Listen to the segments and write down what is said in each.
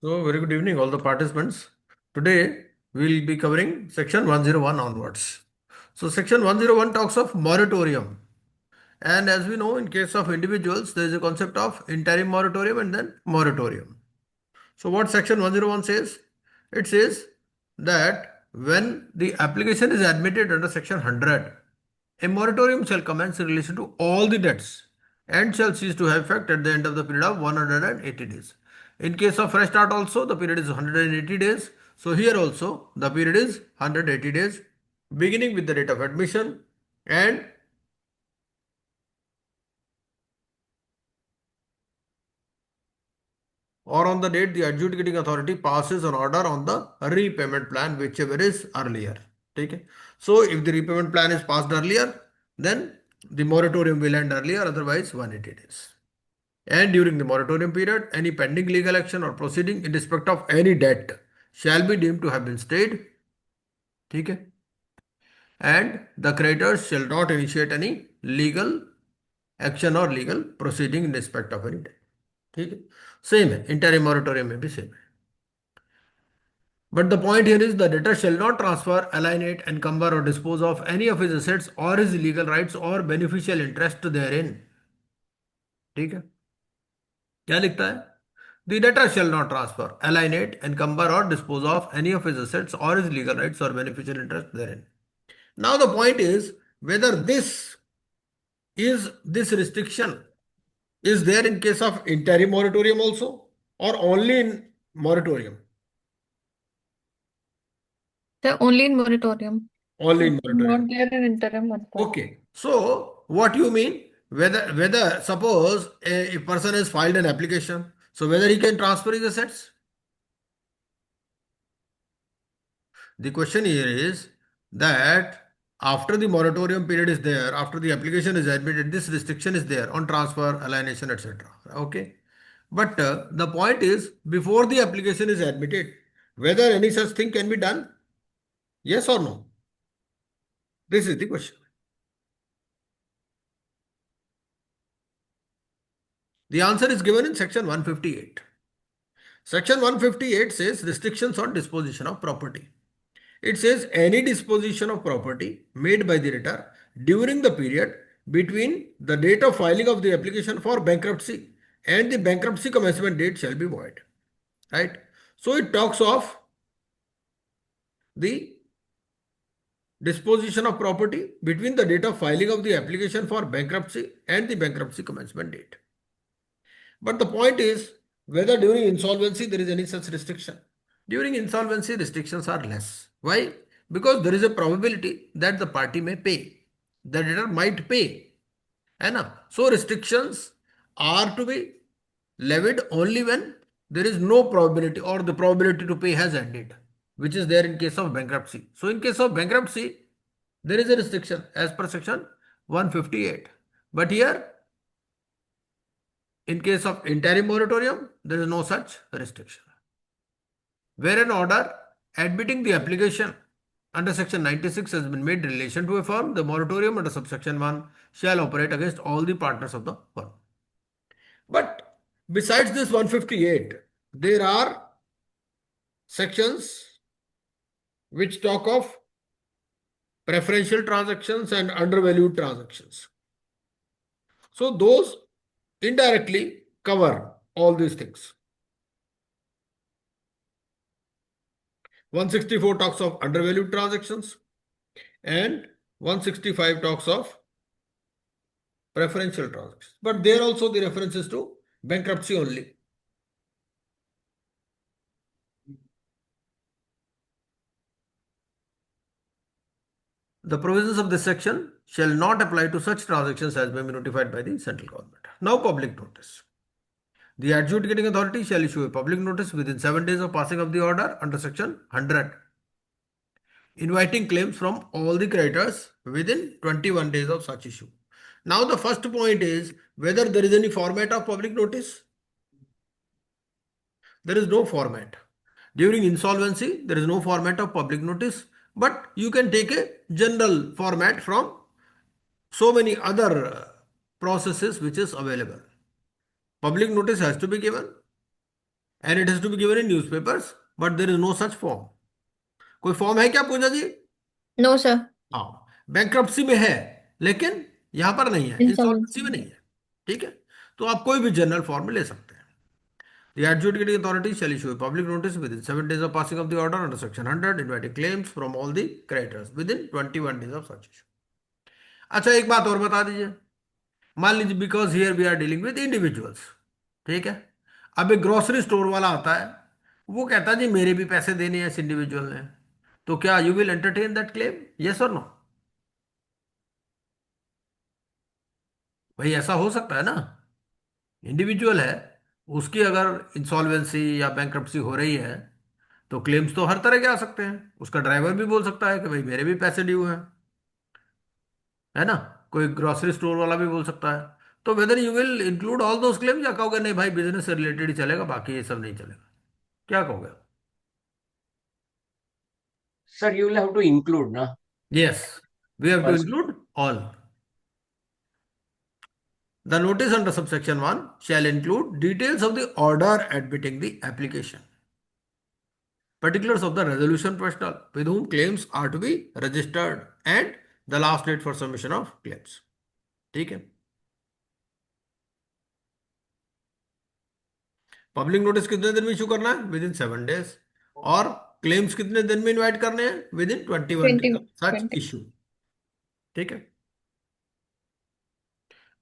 So, very good evening, all the participants. Today, we will be covering section 101 onwards. So, section 101 talks of moratorium. And as we know, in case of individuals, there is a concept of interim moratorium and then moratorium. So, what section 101 says? It says that when the application is admitted under section 100, a moratorium shall commence in relation to all the debts and shall cease to have effect at the end of the period of 180 days. In case of fresh start also, the period is 180 days. So here also the period is 180 days beginning with the date of admission and or on the date the adjudicating authority passes an order on the repayment plan whichever is earlier. Okay. So if the repayment plan is passed earlier, then the moratorium will end earlier, otherwise 180 days. And during the moratorium period, any pending legal action or proceeding in respect of any debt shall be deemed to have been stayed. Okay. And the creditors shall not initiate any legal action or legal proceeding in respect of any debt. Okay. Same है, interim moratorium में भी same है. But the point here is the debtor shall not transfer, alienate, encumber or dispose of any of his assets or his legal rights or beneficial interest therein. ठीक है, क्या लिखता है? The debtor shall not transfer, alienate, encumber or dispose of any of his assets or his legal rights or beneficial interest therein. Now the point is whether this restriction is there in case of interim moratorium also or only in moratorium. They're only in moratorium. Only in moratorium. Not there in interim. Okay. So what you mean? Whether suppose a person has filed an application, so whether he can transfer his assets? The question here is that after the moratorium period is there, after the application is admitted, this restriction is there on transfer, alienation, etc. Okay. But the point is, before the application is admitted, whether any such thing can be done? Yes or no? This is the question. The answer is given in section 158. Section 158 says restrictions on disposition of property. It says any disposition of property made by the debtor during the period between the date of filing of the application for bankruptcy and the bankruptcy commencement date shall be void. Right? So it talks of the disposition of property between the date of filing of the application for bankruptcy and the bankruptcy commencement date. But the point is whether during insolvency there is any such restriction. During insolvency, restrictions are less. Why? Because there is a probability that the party may pay. The debtor might pay. So restrictions are to be levied only when there is no probability or the probability to pay has ended, which is there in case of bankruptcy. So in case of bankruptcy, there is a restriction as per section 158. But here, in case of interim moratorium, there is no such restriction. Where an order admitting the application under section 96 has been made in relation to a firm, the moratorium under subsection 1 shall operate against all the partners of the firm. But besides this 158, there are sections which talk of preferential transactions and undervalued transactions. So those indirectly cover all these things. 164 talks of undervalued transactions and 165 talks of preferential transactions. But there also the references to bankruptcy only. The provisions of this section shall not apply to such transactions as may be notified by the central government. Now, public notice. The adjudicating authority shall issue a public notice within 7 days of passing of the order under section 100, inviting claims from all the creditors within 21 days of such issue. Now, the first point is whether there is any format of public notice. There is no format. During insolvency, there is no format of public notice, but you can take a general format from so many other processes which is available. Public notice has to be given and it has to be given in newspapers, but there is no such form. कोई form है क्या Pooja ji? No sir. हाँ, bankruptcy में है, लेकिन यहां पर नहीं है, इंसॉल्वेंसी इंसॉल्वेंसी। में नहीं है। ठीक है, तो आप कोई भी जनरल फॉर्म में ले सकते हैं। The adjudicating authority shall issue a public notice within 7 days of passing of the order under Section 100, inviting claims from all the creditors within 21 days of such issue. अच्छा, एक बात और बता दीजिए। मान लीजिए, because here we are dealing with individuals, ठीक है। अब एक ग्रोसरी स्टोर वाला आता है, वो कहता है जी मेरे भी पैसे देने हैं इस इंडिविजुअल ने, तो क्या you will entertain that claim, yes और नो? भाई ऐसा हो सकता है ना, इंडिविजुअल है, उसकी अगर इंसॉल्वेंसी या बैंक्रप्सी हो रही है, तो क्लेम्स तो हर तरह के आ सकते हैं। उसका ड्राइवर भी बोल सकता है कि भाई मेरे भी पैसे ड्यू हैं, है ना। कोई ग्रोसरी स्टोर वाला भी बोल सकता है। तो whether you will include all those claims, या कहोगे नहीं भाई बिजनेस से रिलेटेड ही चलेगा, बाकी ये सब नहीं चलेगा, क्या कहोगे? Sir you will have to include ना। यस, वी हैव टू बस include all. The notice under subsection 1 shall include details of the order admitting the application, particulars of the resolution personal with whom claims are to be registered, and the last date for submission of claims. ठीक है। Public notice कितने दिन में issue करना है? Within 7 days। और claims कितने दिन में इनवाइट करने हैं? With in 21 days 20 of such 20। Issue. ठीक है।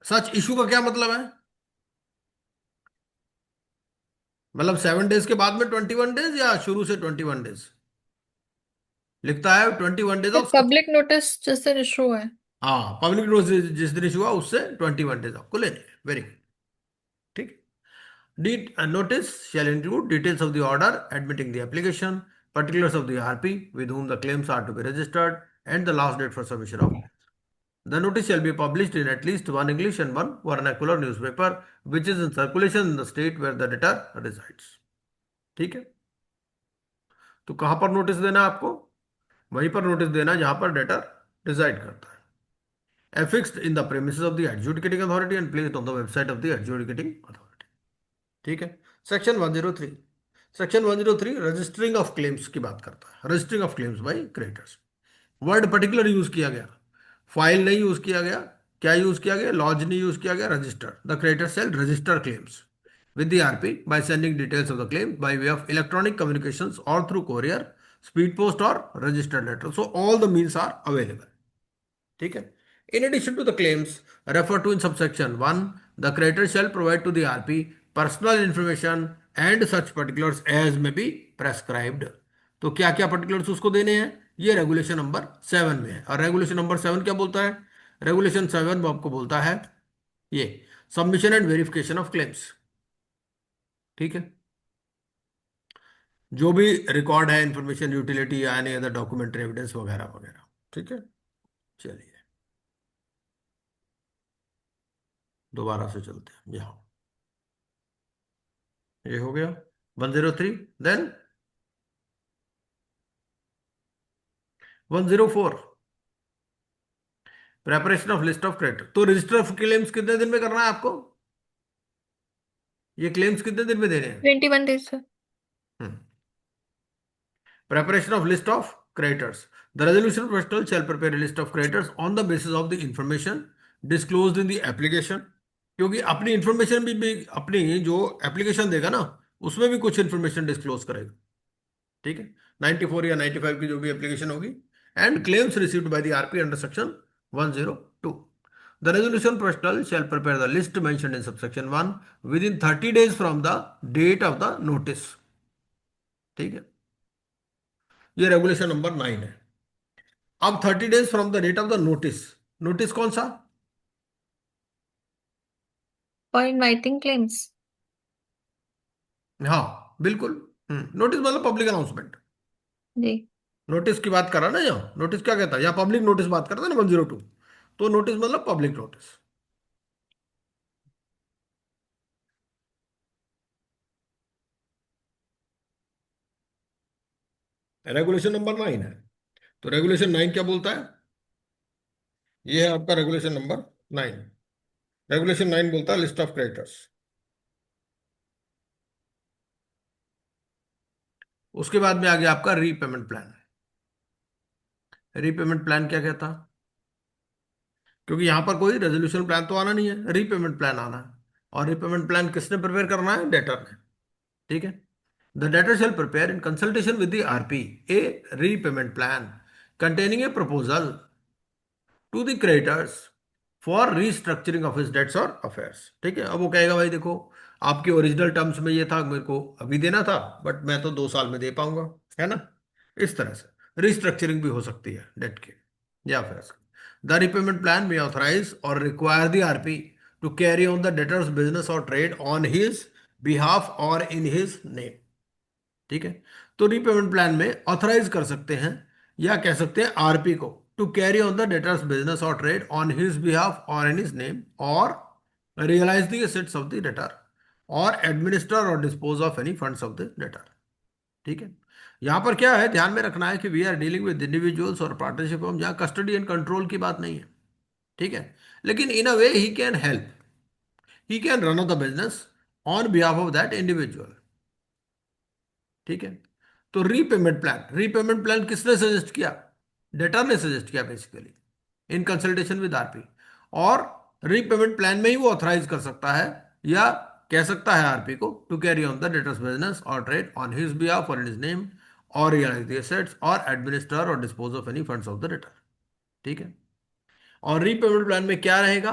सच इशू का क्या मतलब है? मतलब 7 days के बाद में 21 days, या शुरू से 21 days? लिखता है 21 days of such. Public notice जिस दिन इशू है। हाँ, पब्लिक नोटिस जिस दिन इशू हुआ उससे 21 days आपको लेने हैं। Very good. ठीक। Deed notice shall include details of the order admitting the application, particulars of the RP with whom the claims are to be registered, and the last date for submission of claims. The notice shall be published in at least one English and one vernacular newspaper which is in circulation in the state where the debtor resides. ठीक है। तो कहां पर notice देना है आपको? वहीं पर नोटिस देना है जहां पर डेटर रिजाइड करता है। Affixed in the premises of the adjudicating authority and placed on the website of the adjudicating authority. ठीक है। Section 103, section 103 registering of claims की बात करता है। Registering of claims by creditors, word particular use किया गया, फाइल नहीं use किया गया। क्या यूज किया गया? लॉज नहीं यूज किया गया, register. The creditor shall register claims with the RP by sending details of the claim by way of electronic communications or through courier, speed post or registered letter. So all the means are available. ठीक है। In addition to the claims refer to in subsection 1, the creditor shall provide to the RP personal information and such particulars as may be prescribed. तो क्या क्या particulars उसको देने हैं, ये regulation number 7 में है। और रेगुलेशन नंबर 7 क्या बोलता है? रेगुलेशन 7 आपको बोलता है ये submission and verification of claims. ठीक है। जो भी रिकॉर्ड है, इंफॉर्मेशन, यूटिलिटी या एनी अदर डॉक्यूमेंट्री एविडेंस वगैरह वगैरह। ठीक है। चलिए दोबारा से चलते हैं। यहाँ ये हो गया 103। Then 104 preparation of list of creditor. तो रजिस्टर ऑफ क्लेम्स कितने दिन में करना है आपको? ये क्लेम्स कितने दिन में देने हैं? 21 days sir. Preparation of list of creditors. The resolution professional shall prepare a list of creditors on the basis of the information disclosed in the application. क्योंकि अपनी इंफॉर्मेशन भी अपनी जो एप्लीकेशन देगा ना, उसमें भी कुछ इंफॉर्मेशन डिस्क्लोज करेगा। ठीक है। 94 या 95 की जो भी एप्लीकेशन होगी। And claims received by the RP under section 102। The resolution professional shall prepare the list mentioned in subsection 1 within 30 days from the date of the notice। ठीक है। ये रेगुलेशन नंबर 9 है। अब 30 days from the date of the notice. Notice कौन सा? और inviting claims. हाँ बिल्कुल। नोटिस मतलब पब्लिक अनाउंसमेंट। जी। नोटिस की बात कर रहा ना, यहाँ नोटिस क्या कहता है, या पब्लिक नोटिस बात करता है ना 102। तो नोटिस मतलब पब्लिक नोटिस। रेगुलेशन नंबर 9 है। तो रेगुलेशन 9 क्या बोलता है? ये है आपका रेगुलेशन नंबर 9। रेगुलेशन 9 बोलता है लिस्ट ऑफ क्रेडिटर्स। उसके बाद में आ गया आपका रीपेमेंट प्लान। रीपेमेंट प्लान क्या कहता है? क्योंकि यहां पर कोई रेजोल्यूशन प्लान तो आना नहीं है, रीपेमेंट प्लान आना है। और रीपेमेंट प्लान किसने प्रिपेयर करना है? डेटर ने। ठीक है। The debtor shall prepare in consultation with the RP a repayment plan containing a proposal to the creditors for restructuring of his debts or affairs। ठीक है। अब वो कहेगा भाई देखो, आपके ओरिजिनल टर्म्स में ये था, मेरे को अभी देना था, बट मैं तो 2 साल में दे पाऊंगा, है ना। इस तरह से रिस्ट्रक्चरिंग भी हो सकती है डेट के या अफेयर्स की। The repayment plan may authorise or require the RP to carry on the debtor's business or trade on his behalf or in his name. ठीक है। तो रीपेमेंट प्लान में ऑथराइज कर सकते हैं या कह सकते हैं आरपी को to carry on the debtor's business or trade on his behalf or in his name or realise the assets of the debtor or administer or dispose of any funds of the debtor. ठीक है। यहां पर क्या है, ध्यान में रखना है कि we are dealing with individuals और पार्टनरशिप, हम जहां कस्टडी एंड कंट्रोल की बात नहीं है। ठीक है। लेकिन in a way he can help, he can run the business on behalf of that individual. ठीक है। तो रीपेमेंट प्लान किसने सजेस्ट किया? डेटर ने सजेस्ट किया basically, in consultation with RP. और रीपेमेंट प्लान में ही वो ऑथराइज कर सकता है या कह सकता है आरपी को to carry on the debtor's business or trade on his behalf or in his name or realise the assets or administer or dispose of any funds of the debtor. ठीक है। और रीपेमेंट प्लान में क्या रहेगा?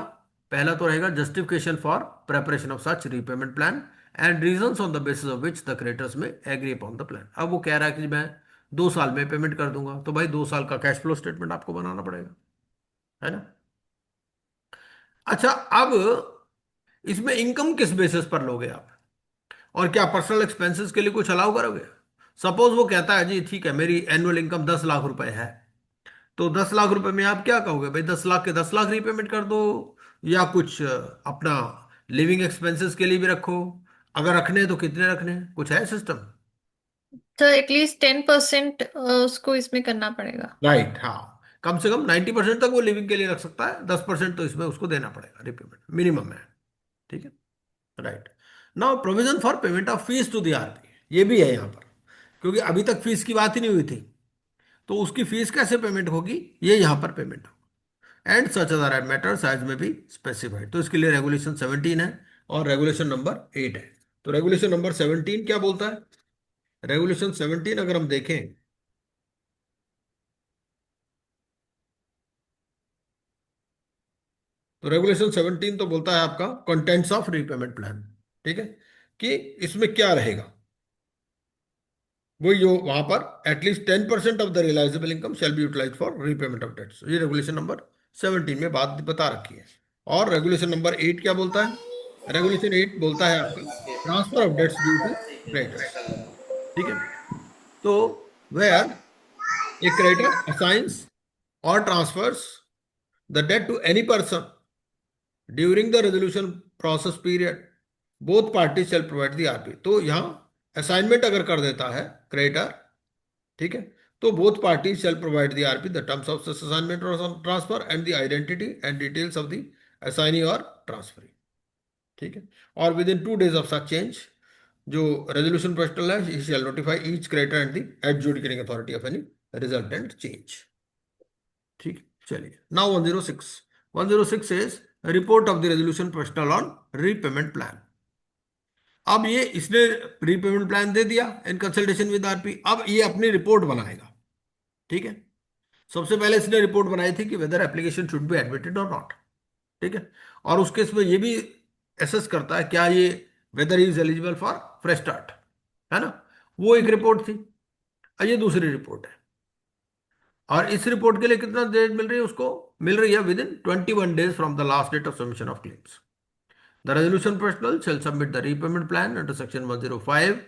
पहला तो रहेगा justification for preparation of such repayment plan and reasons on the basis of which the creditors में एग्री अपॉन द प्लान। अब वो कह रहा है कि मैं 2 साल में पेमेंट कर दूंगा, तो भाई 2 साल का कैश फ्लो स्टेटमेंट आपको बनाना पड़ेगा, है ना। अच्छा, अब इसमें इनकम किस बेसिस पर लोगे आप, और क्या पर्सनल एक्सपेंसेस के लिए कुछ अलाउ करोगे? सपोज वो कहता है जी ठीक है, मेरी एनुअल इनकम 10 लाख रुपए है, तो 10 लाख रुपए में आप क्या कहोगे भाई, 10 लाख के 10 लाख रीपेमेंट कर दो, या कुछ अपना लिविंग एक्सपेंसेस के लिए भी रखो? अगर रखने हैं तो कितने रखने हैं, कुछ है सिस्टम? तो एटलीस्ट 10% उसको इसमें करना पड़ेगा। राइट, हाँ। कम से कम 90% तक वो लिविंग के लिए रख सकता है, 10% तो इसमें उसको देना पड़ेगा, रिपेमेंट मिनिमम है। ठीक है। Right. Now provision for payment of fees to the RP, ये भी है यहाँ पर, क्योंकि अभी तक फीस की बात ही नहीं हुई थी, तो उसकी फीस कैसे पेमेंट होगी, ये यहाँ पर पेमेंट होगी। And such other matters as may be specified, तो इसके लिए रेगुलेशन 17 है और रेगुलेशन नंबर 8 है। तो रेगुलेशन नंबर 17 क्या बोलता है? रेगुलेशन 17 अगर हम देखें, तो रेगुलेशन 17 तो बोलता है आपका कंटेंट्स ऑफ रीपेमेंट प्लान। ठीक है, कि इसमें क्या रहेगा, वो जो वहां पर at least 10% of the realisable income shall be utilise for repayment of debts, ये रेगुलेशन नंबर 17 में बात बता रखी है। और रेगुलेशन नंबर 8 क्या बोलता है? रेगुलेशन 8 बोलता है आपका transfer of debts due to creditors. ठीक है। तो where a creditor assigns or transfers the debt to any person during the resolution process period, both parties shall provide the RP। तो यहां असाइनमेंट अगर कर देता है क्रेडिटर, ठीक है, तो both parties shall provide the RP the terms of such assignment और transfer and the identity and details of the assignee और ट्रांसफरी। ठीक है। और within 2 days of such change, जो रेजोल्यूशन प्रोफेशनल है, he shall notify each creditor and the adjudicating authority of any resultant change. ठीक है, चलिए। Now 106 is report of the resolution professional on repayment plan. अब ये इसने repayment plan दे दिया इन consultation with RP, अब ये अपनी रिपोर्ट बनाएगा। ठीक है। सबसे पहले इसने रिपोर्ट बनाई थी कि whether application should be admitted or not. ठीक है। और उसके इसमें ये भी एसेस करता है क्या ये whether is eligible for fresh start, है ना। वो एक रिपोर्ट थी। और ये दूसरी रिपोर्ट है, और इस रिपोर्ट के लिए कितना डेट मिल रही है उसको? मिल रही है within 21 days from the last date of submission of claims. The resolution professional shall submit the repayment plan under section 105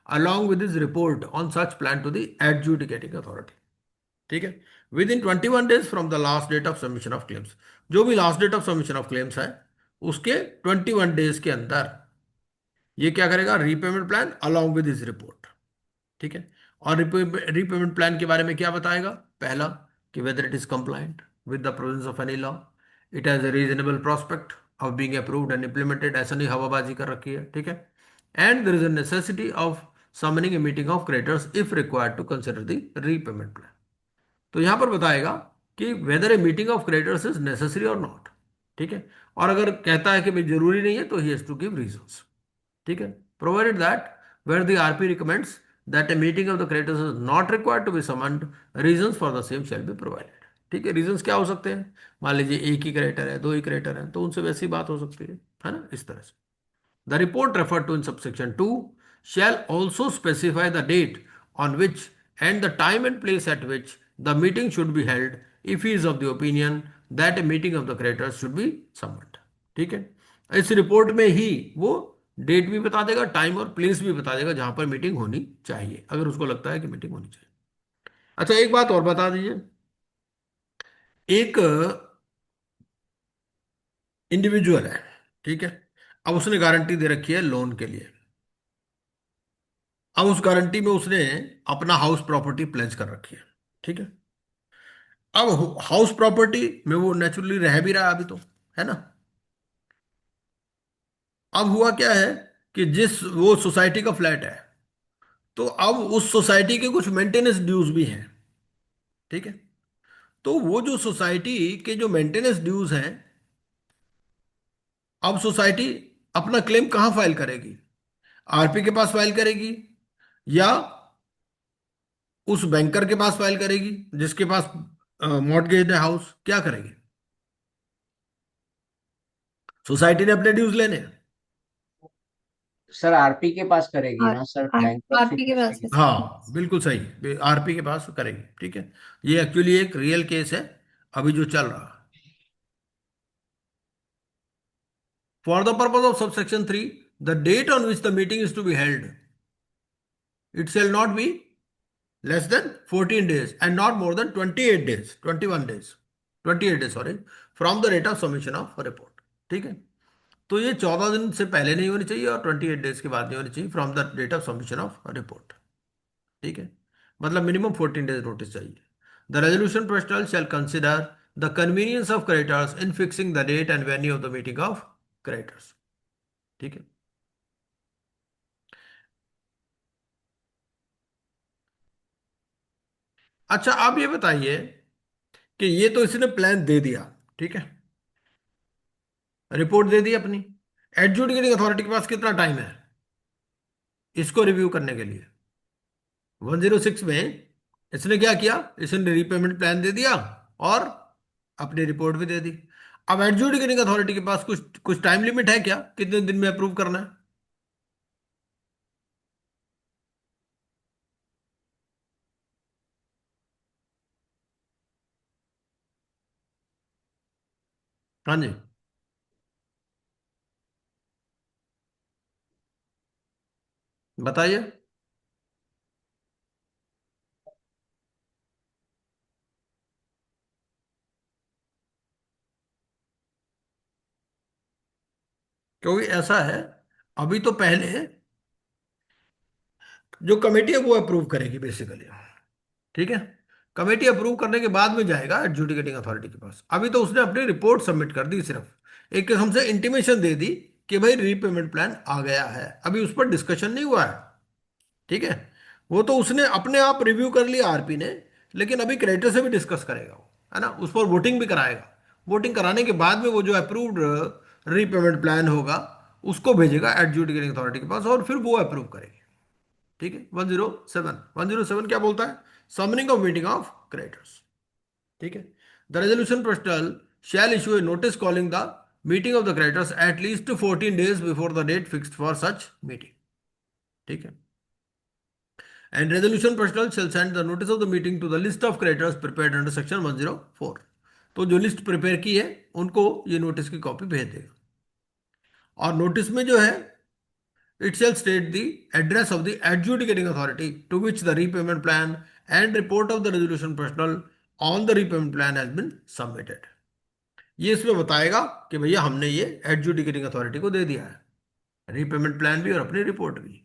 along with his report on such plan to the adjudicating authority। ठीक है। Within 21 days from the last date of submission of claims, जो भी last date of submission of claims है उसके 21 days के अंदर ये क्या करेगा? Repayment plan along with his report. ठीक है। और रीपेमेंट प्लान के बारे में क्या बताएगा? पहला, कि whether it is compliant with the provisions of any law, it has a reasonable prospect of being approved and implemented, ऐसा नहीं हवाबाजी कर रखी है। ठीक है। And there is a necessity of summoning a meeting of creditors if required to consider the repayment plan. तो यहां पर बताएगा कि whether a meeting of creditors is necessary or not. ठीक है, और अगर कहता है कि भाई जरूरी नहीं है तो he has to give reasons. ठीक है, provided that where the RP recommends that a meeting of the creditors is not required to be summoned, reasons for the same shall be provided. ठीक है, रीजंस क्या हो सकते हैं? मान लीजिए एक ही क्रेडिटर है, दो ही क्रेडिटर है, तो उनसे वैसी बात हो सकती है ना, इस तरह से. The report referred to in subsection 2 shall also specify the date on which and the time and place at which the meeting should be held if he is of the opinion that a meeting of the creditors should be summoned. ठीक है, इस report में ही वो date भी बता देगा, time और प्लेस भी बता देगा जहां पर मीटिंग होनी चाहिए, अगर उसको लगता है कि मीटिंग होनी चाहिए. अच्छा, एक बात और बता दीजिए. एक इंडिविजुअल है, ठीक है, अब उसने गारंटी दे रखी है लोन के लिए. अब उस गारंटी में उसने अपना हाउस प्रॉपर्टी प्लेज कर रखी है. ठीक है, अब हाउस प्रॉपर्टी में वो नेचुरली रह भी रहा है अभी, तो है ना. अब हुआ क्या है कि जिस वो सोसाइटी का फ्लैट है, तो अब उस सोसाइटी के कुछ मेंटेनेंस ड्यूज भी हैं. ठीक है, तो वो जो सोसाइटी के जो मेंटेनेंस ड्यूज हैं, अब सोसाइटी अपना क्लेम कहाँ फाइल करेगी? आरपी के पास फाइल करेगी, या उस बैंकर के पास फाइल करेगी जिसके पास मॉर्टगेज है हाउस? क्या करेगी? सोसाइटी ने अपने ड्यूज लेने हैं. सर आरपी के पास करेगी आर ना सर, आर बैंक्रप्सी आरपी के पास है। केस. हाँ, बिल्कुल सही, आरपी के पास करेगी. ठीक है, ये एक्चुअली एक रियल केस है अभी जो चल रहा है. For the purpose of subsection 3, the date on which the meeting is to be held, it shall not be less than 14 days and not more than 28 days, 21 days, 28 days, sorry, from the date of submission of report. ठीक है, तो ये 14 दिन से पहले नहीं होनी चाहिए और 28 डेज के बाद नहीं होनी चाहिए, from the date of submission of report. ठीक है, मतलब मिनिमम 14 डेज नोटिस चाहिए. The resolution professional shall consider the convenience of creditors in fixing the date and venue of the meeting of creditors. ठीक है, अच्छा आप ये बताइए कि ये तो इसने प्लान दे दिया, ठीक है, रिपोर्ट दे दी अपनी. एडजुडिकेटिंग अथॉरिटी के पास कितना टाइम है इसको रिव्यू करने के लिए? 106 में इसने क्या किया, इसने रीपेमेंट प्लान दे दिया और अपनी रिपोर्ट भी दे दी. अब एडजुडिकेटिंग अथॉरिटी के पास कुछ कुछ टाइम लिमिट है क्या, कितने दिन में अप्रूव करना है? हाँ जी, बताइए. क्योंकि ऐसा है, अभी तो पहले जो कमेटी है वो अप्रूव करेगी बेसिकली. ठीक है, कमेटी अप्रूव करने के बाद में जाएगा एडजुडिकेटिंग अथॉरिटी के पास. अभी तो उसने अपनी रिपोर्ट सबमिट कर दी, सिर्फ एक किस्म से इंटीमेशन दे दी कि भाई रीपेमेंट प्लान आ गया है, अभी उस पर डिस्कशन नहीं हुआ है. ठीक है, वो तो उसने अपने आप रिव्यू कर लिया आरपी ने, लेकिन अभी क्रेडिटर से भी डिस्कस करेगा वो, है ना, उस पर वोटिंग भी कराएगा. वोटिंग कराने के बाद में वो जो अप्रूव्ड रीपेमेंट प्लान होगा उसको भेजेगा एडजुडिकेटिंग अथॉरिटी के पास और फिर वो अप्रूव करेगी. ठीक है, 107 क्या बोलता है? Summoning of meeting of creditors. ठीक है, the resolution professional shall issue a notice calling the meeting of the creditors at least 14 days before the date fixed for such meeting. ठीक है, and resolution professional shall send the notice of the meeting to the list of creditors prepared under section 104. तो जो list prepare की है उनको ये notice की copy भेज देगा. और नोटिस में जो है, it shall state the address of the adjudicating authority to which the repayment plan and report of the resolution personal on the repayment plan has been submitted. ये इसमें बताएगा कि भैया हमने ये एडजुडिकेटिंग अथॉरिटी को दे दिया है, रीपेमेंट प्लान भी और अपनी रिपोर्ट भी.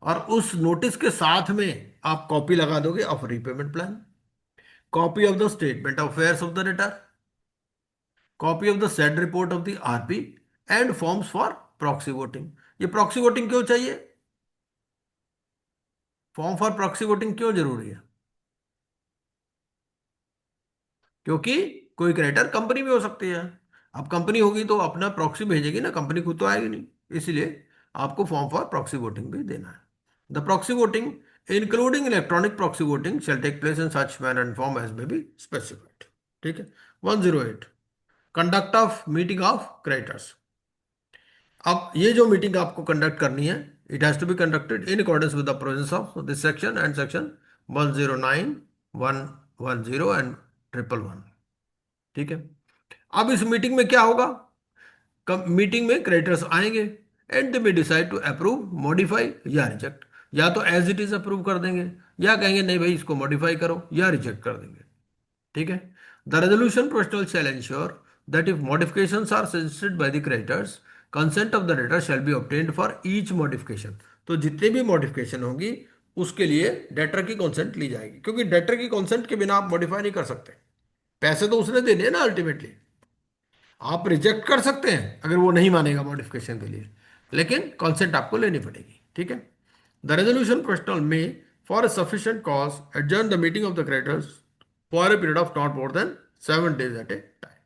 और उस नोटिस के साथ में आप कॉपी लगा दोगे of repayment plan, copy of the statement of affairs of the return, copy of the said report of the RP and forms for proxy voting. ये प्रॉक्सी वोटिंग क्यों चाहिए? फॉर्म फॉर प्रॉक्सी वोटिंग क्यों जरूरी है? क्योंकि कोई creditor company में हो सकती है। अब कंपनी होगी तो अपना प्रॉक्सी भेजेगी ना, कंपनी खुद तो आएगी नहीं। इसलिए आपको फॉर्म फॉर प्रॉक्सी वोटिंग भी देना है। The proxy voting including electronic proxy voting shall take place in such manner and form as may be specified। ठीक है। 108 conduct of meeting of creditors. अब ये जो मीटिंग आपको कंडक्ट करनी है, it has to be conducted in accordance with the provisions of this section and section 109 110 and 111। ठीक है। अब इस मीटिंग में क्या होगा? मीटिंग में क्रेडिटर्स आएंगे and they may decide to approve, modify या रिजेक्ट। या तो एज इट इज अप्रूव कर देंगे, या कहेंगे नहीं भाई इसको मॉडिफाई करो, या रिजेक्ट कर देंगे। ठीक है। The resolution provisional shall ensure that if modifications are suggested by the creditors, consent of the debtor shall be obtained for each modification. तो जितने भी मॉडिफिकेशन होंगी उसके लिए डेटर की कंसेंट ली जाएगी, क्योंकि डेटर की कंसेंट के बिना आप मॉडिफाई नहीं कर सकते। पैसे तो उसने देने हैं ना अल्टीमेटली। आप रिजेक्ट कर सकते हैं अगर वो नहीं मानेगा मॉडिफिकेशन के लिए, लेकिन कॉन्सेंट आपको लेनी पड़ेगी। ठीक है। The resolution provisional may for a sufficient cause adjourn the meeting of the creditors for a period of not more than 7 days at a time.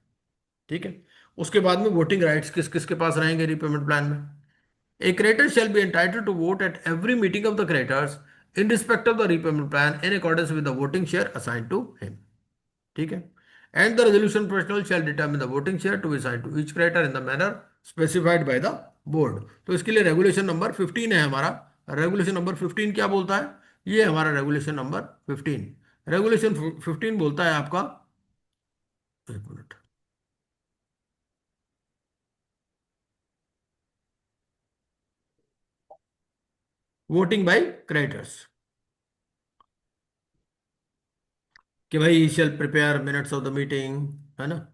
ठीक है। उसके बाद में वोटिंग राइट्स किस किस के पास रहेंगे रीपेमेंट प्लान में? ए creditor shall be entitled to vote at every meeting of the creditors in respect of the repayment plan in accordance with the voting share assigned to him। ठीक है। And the resolution provisional shall determine the voting share to be assigned to each creditor in the manner specified by the board. तो इसके लिए regulation number 15 है हमारा। Regulation number 15 क्या बोलता है? ये हमारा रेगुलेशन नंबर 15। रेगुलेशन 15 बोलता है आपका, एक मिनट, वोटिंग बाय क्रेडिटर्स, कि भाई he shall prepare minutes of the meeting, है ना,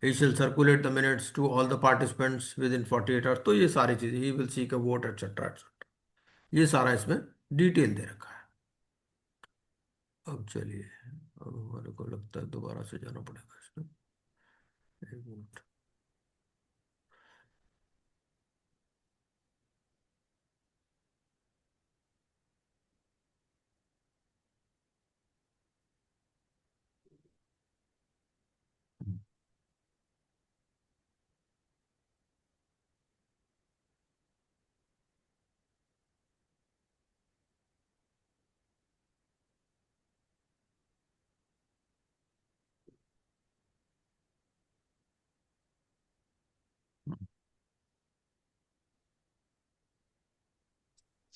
he shall circulate the minutes to all the participants within 48 hours। तो ये सारी चीजें, he will seek a vote etc etc, ये सारा इसमें डिटेल दे रखा है। अब चलिए, अब हमारे को लगता है दोबारा से जाना पड़ेगा इसमें। एक minute.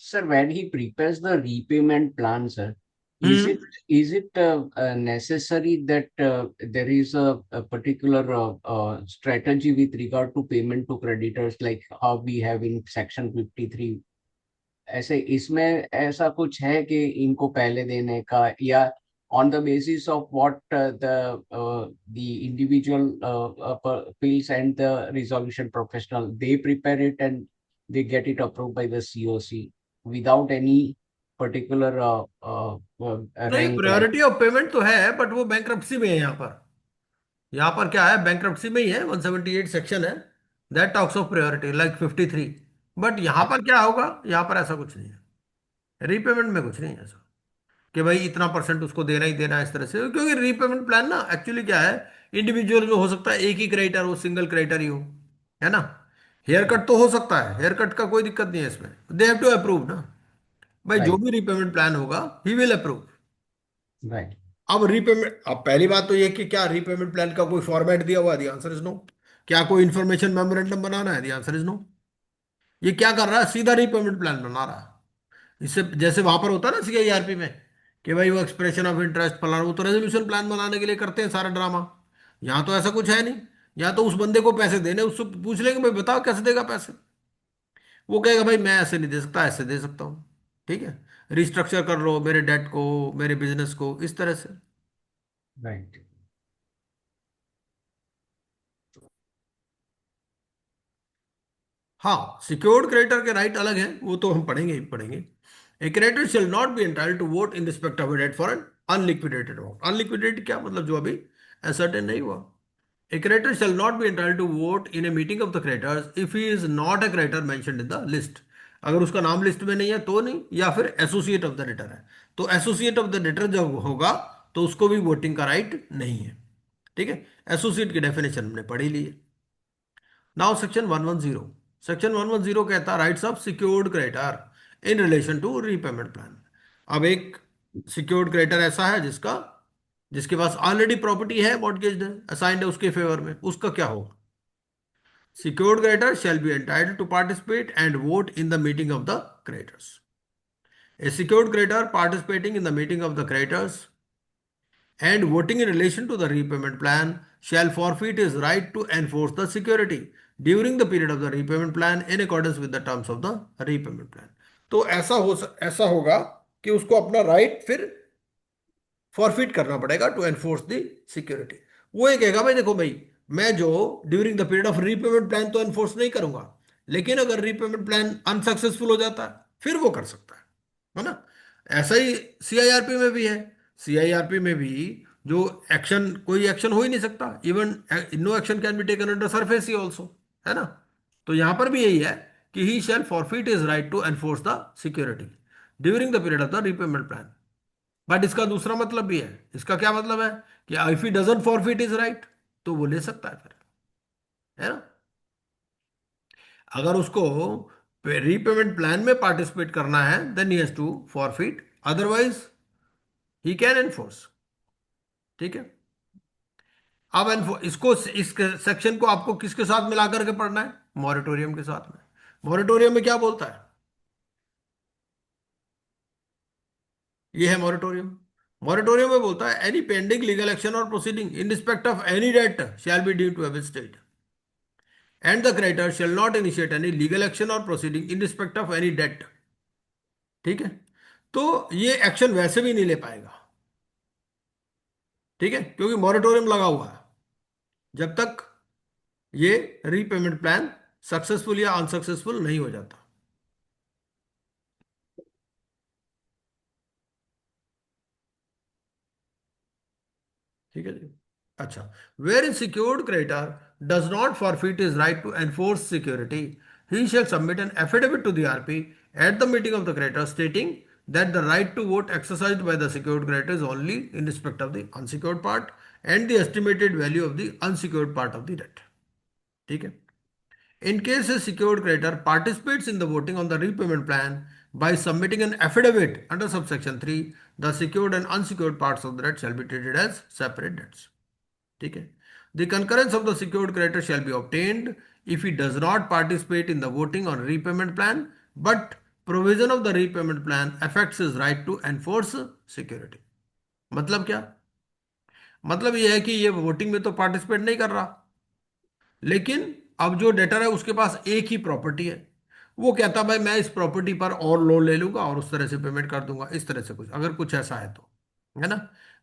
Sir, when he prepares the repayment plan, sir, is it hmm. necessary that there is a particular strategy with regard to payment to creditors, like how we have in section 53? ऐसे इसमें ऐसा कुछ है कि इनको पहले देने का, या on the basis of what the individual feels and the resolution professional, they prepare it and they get it approved by the COC without any particular नहीं, rank like. Priority of payment तो है, but वो bankruptcy में है यहाँ पर। यहाँ पर क्या है, बैंक्रप्सी में ही है, 178 सेक्शन है, that talks of priority like 53। But यहाँ पर क्या होगा, यहाँ पर ऐसा कुछ नहीं है, रीपेमेंट में कुछ नहीं है ऐसा कि भाई इतना परसेंट उसको देना ही देना है इस तरह से। क्योंकि रीपेमेंट प्लान ना एक्चुअली क्या है, इंडिविजुअल में हो सकता है एक ही क्रेडिटर हो, सिंगल क्रेडिटर ही हो, है ना। हेयर कट तो हो सकता है, हेयर कट का कोई दिक्कत नहीं है इसमें, दे हैव टू अप्रूव ना। भाई जो Right, भी रीपेमेंट प्लान होगा ही विल अप्रूव। right, अब रीपेमेंट, अब पहली बात तो ये कि क्या रीपेमेंट प्लान का कोई फॉर्मेट दिया हुआ है? The answer is no. क्या कोई इंफॉर्मेशन मेमोरेंडम बनाना है? The answer is no. ये क्या कर रहा है, सीधा रीपेमेंट प्लान बना रहा है। इससे जैसे वहां पर होता है ना CIRP में कि भाई वो एक्सप्रेशन ऑफ इंटरेस्ट फलाना, वो तो रेजोल्यूशन प्लान बनाने के लिए करते हैं सारा ड्रामा। यहाँ तो ऐसा कुछ है नहीं। यहाँ तो उस बंदे को पैसे देने, उससे पूछ लेंगे भाई बताओ कैसे देगा पैसे, वो कहेगा भाई मैं ऐसे नहीं दे सकता, ऐसे दे सकता हूँ। ठीक है। रिस्ट्रक्चर कर लो मेरे डेट को, मेरे बिजनेस को, इस तरह से। right. हाँ, सिक्योर्ड क्रेडिटर के राइट अलग है, वो तो हम पढ़ेंगे ही पढ़ेंगे। A creditor shall not be entitled to vote in respect of debt for an unliquidated amount. Unliquidated क्या मतलब, जो अभी असर्टेन नहीं हुआ। A creditor shall not be entitled to vote in a meeting of the creditors if he is not a creditor mentioned in the list। अगर उसका नाम list में नहीं है तो नहीं, या फिर एसोसिएट ऑफ द डेटर है, तो एसोसिएट ऑफ द डेटर जब होगा तो उसको भी वोटिंग का राइट नहीं है। ठीक है, एसोसिएट की डेफिनेशन हमने पढ़ी ली है। नाउ सेक्शन 110, सेक्शन 110 कहता है rights of secured creditor in relation to repayment plan. अब एक सिक्योर्ड क्रेडिटर ऐसा है जिसके पास ऑलरेडी प्रॉपर्टी है, मॉर्टगेज है, असाइंड है उसके फेवर में, उसका क्या होगा? Secured creditor shall be entitled to participate and vote in the meeting of the creditors. A secured creditor participating in the meeting of the creditors and voting in relation to the repayment plan shall forfeit his right to enforce the security during the period of the repayment plan in accordance with the terms of the repayment plan. तो ऐसा होगा कि उसको अपना right फिर forfeit करना पड़ेगा to enforce the security. वो ये कहेगा भाई देखो भाई, मैं जो during the period of repayment plan तो एनफोर्स नहीं करूंगा, लेकिन अगर रीपेमेंट प्लान अनसक्सेसफुल हो जाता है फिर वो कर सकता है ना। ऐसा ही सीआईआरपी में भी है। सीआईआरपी में भी जो एक्शन, कोई एक्शन हो ही नहीं सकता, even no action can be taken under SARFAESI ही ऑल्सो, है ना। तो यहां पर भी यही है कि he shall forfeit his right to enforce the security during the period of the repayment plan. But इसका दूसरा मतलब भी है। इसका क्या मतलब है कि if he doesn't forfeit his right तो वो ले सकता है फिर, है ना। अगर उसको रीपेमेंट प्लान में पार्टिसिपेट करना है then he has to forfeit, otherwise he can enforce. ठीक है, अब इसको इस सेक्शन को आपको किसके साथ मिला करके पढ़ना है? मॉरेटोरियम के साथ में। मॉरेटोरियम में क्या बोलता है? ये है मॉरेटोरियम। मॉरेटोरियम में बोलता है any pending legal action or proceeding in respect of any debt shall be due to have state and the creditor shall not initiate any legal action or proceeding in respect of any debt। ठीक है, तो ये action वैसे भी नहीं ले पाएगा, ठीक है, क्योंकि मॉरेटोरियम लगा हुआ है जब तक ये रीपेमेंट प्लान सक्सेसफुल या अनसक्सेसफुल नहीं हो जाता। ठीक है जी। अच्छा, where in secured creditor does not forfeit his right to enforce security, he shall submit an affidavit to the RP at the meeting of the creditor stating that the right to vote exercised by the secured creditor is only in respect of the unsecured part and the estimated value of the unsecured part of the debt। ठीक है, in case a secured creditor participates in the voting on the repayment plan by submitting an affidavit under subsection 3, the secured and unsecured parts of the debt shall be treated as separate debts। ठीक है, the concurrence of the secured creditor shall be obtained if he does not participate in the voting on repayment plan but provision of the repayment plan affects his right to enforce security। मतलब क्या? मतलब यह है कि ये voting में तो participate नहीं कर रहा, लेकिन अब जो डेटर है उसके पास एक ही प्रॉपर्टी है, वो कहता भाई मैं इस प्रॉपर्टी पर और लोन ले लूंगा और उस तरह से पेमेंट कर दूंगा, इस तरह से कुछ अगर कुछ ऐसा है तो, है ना।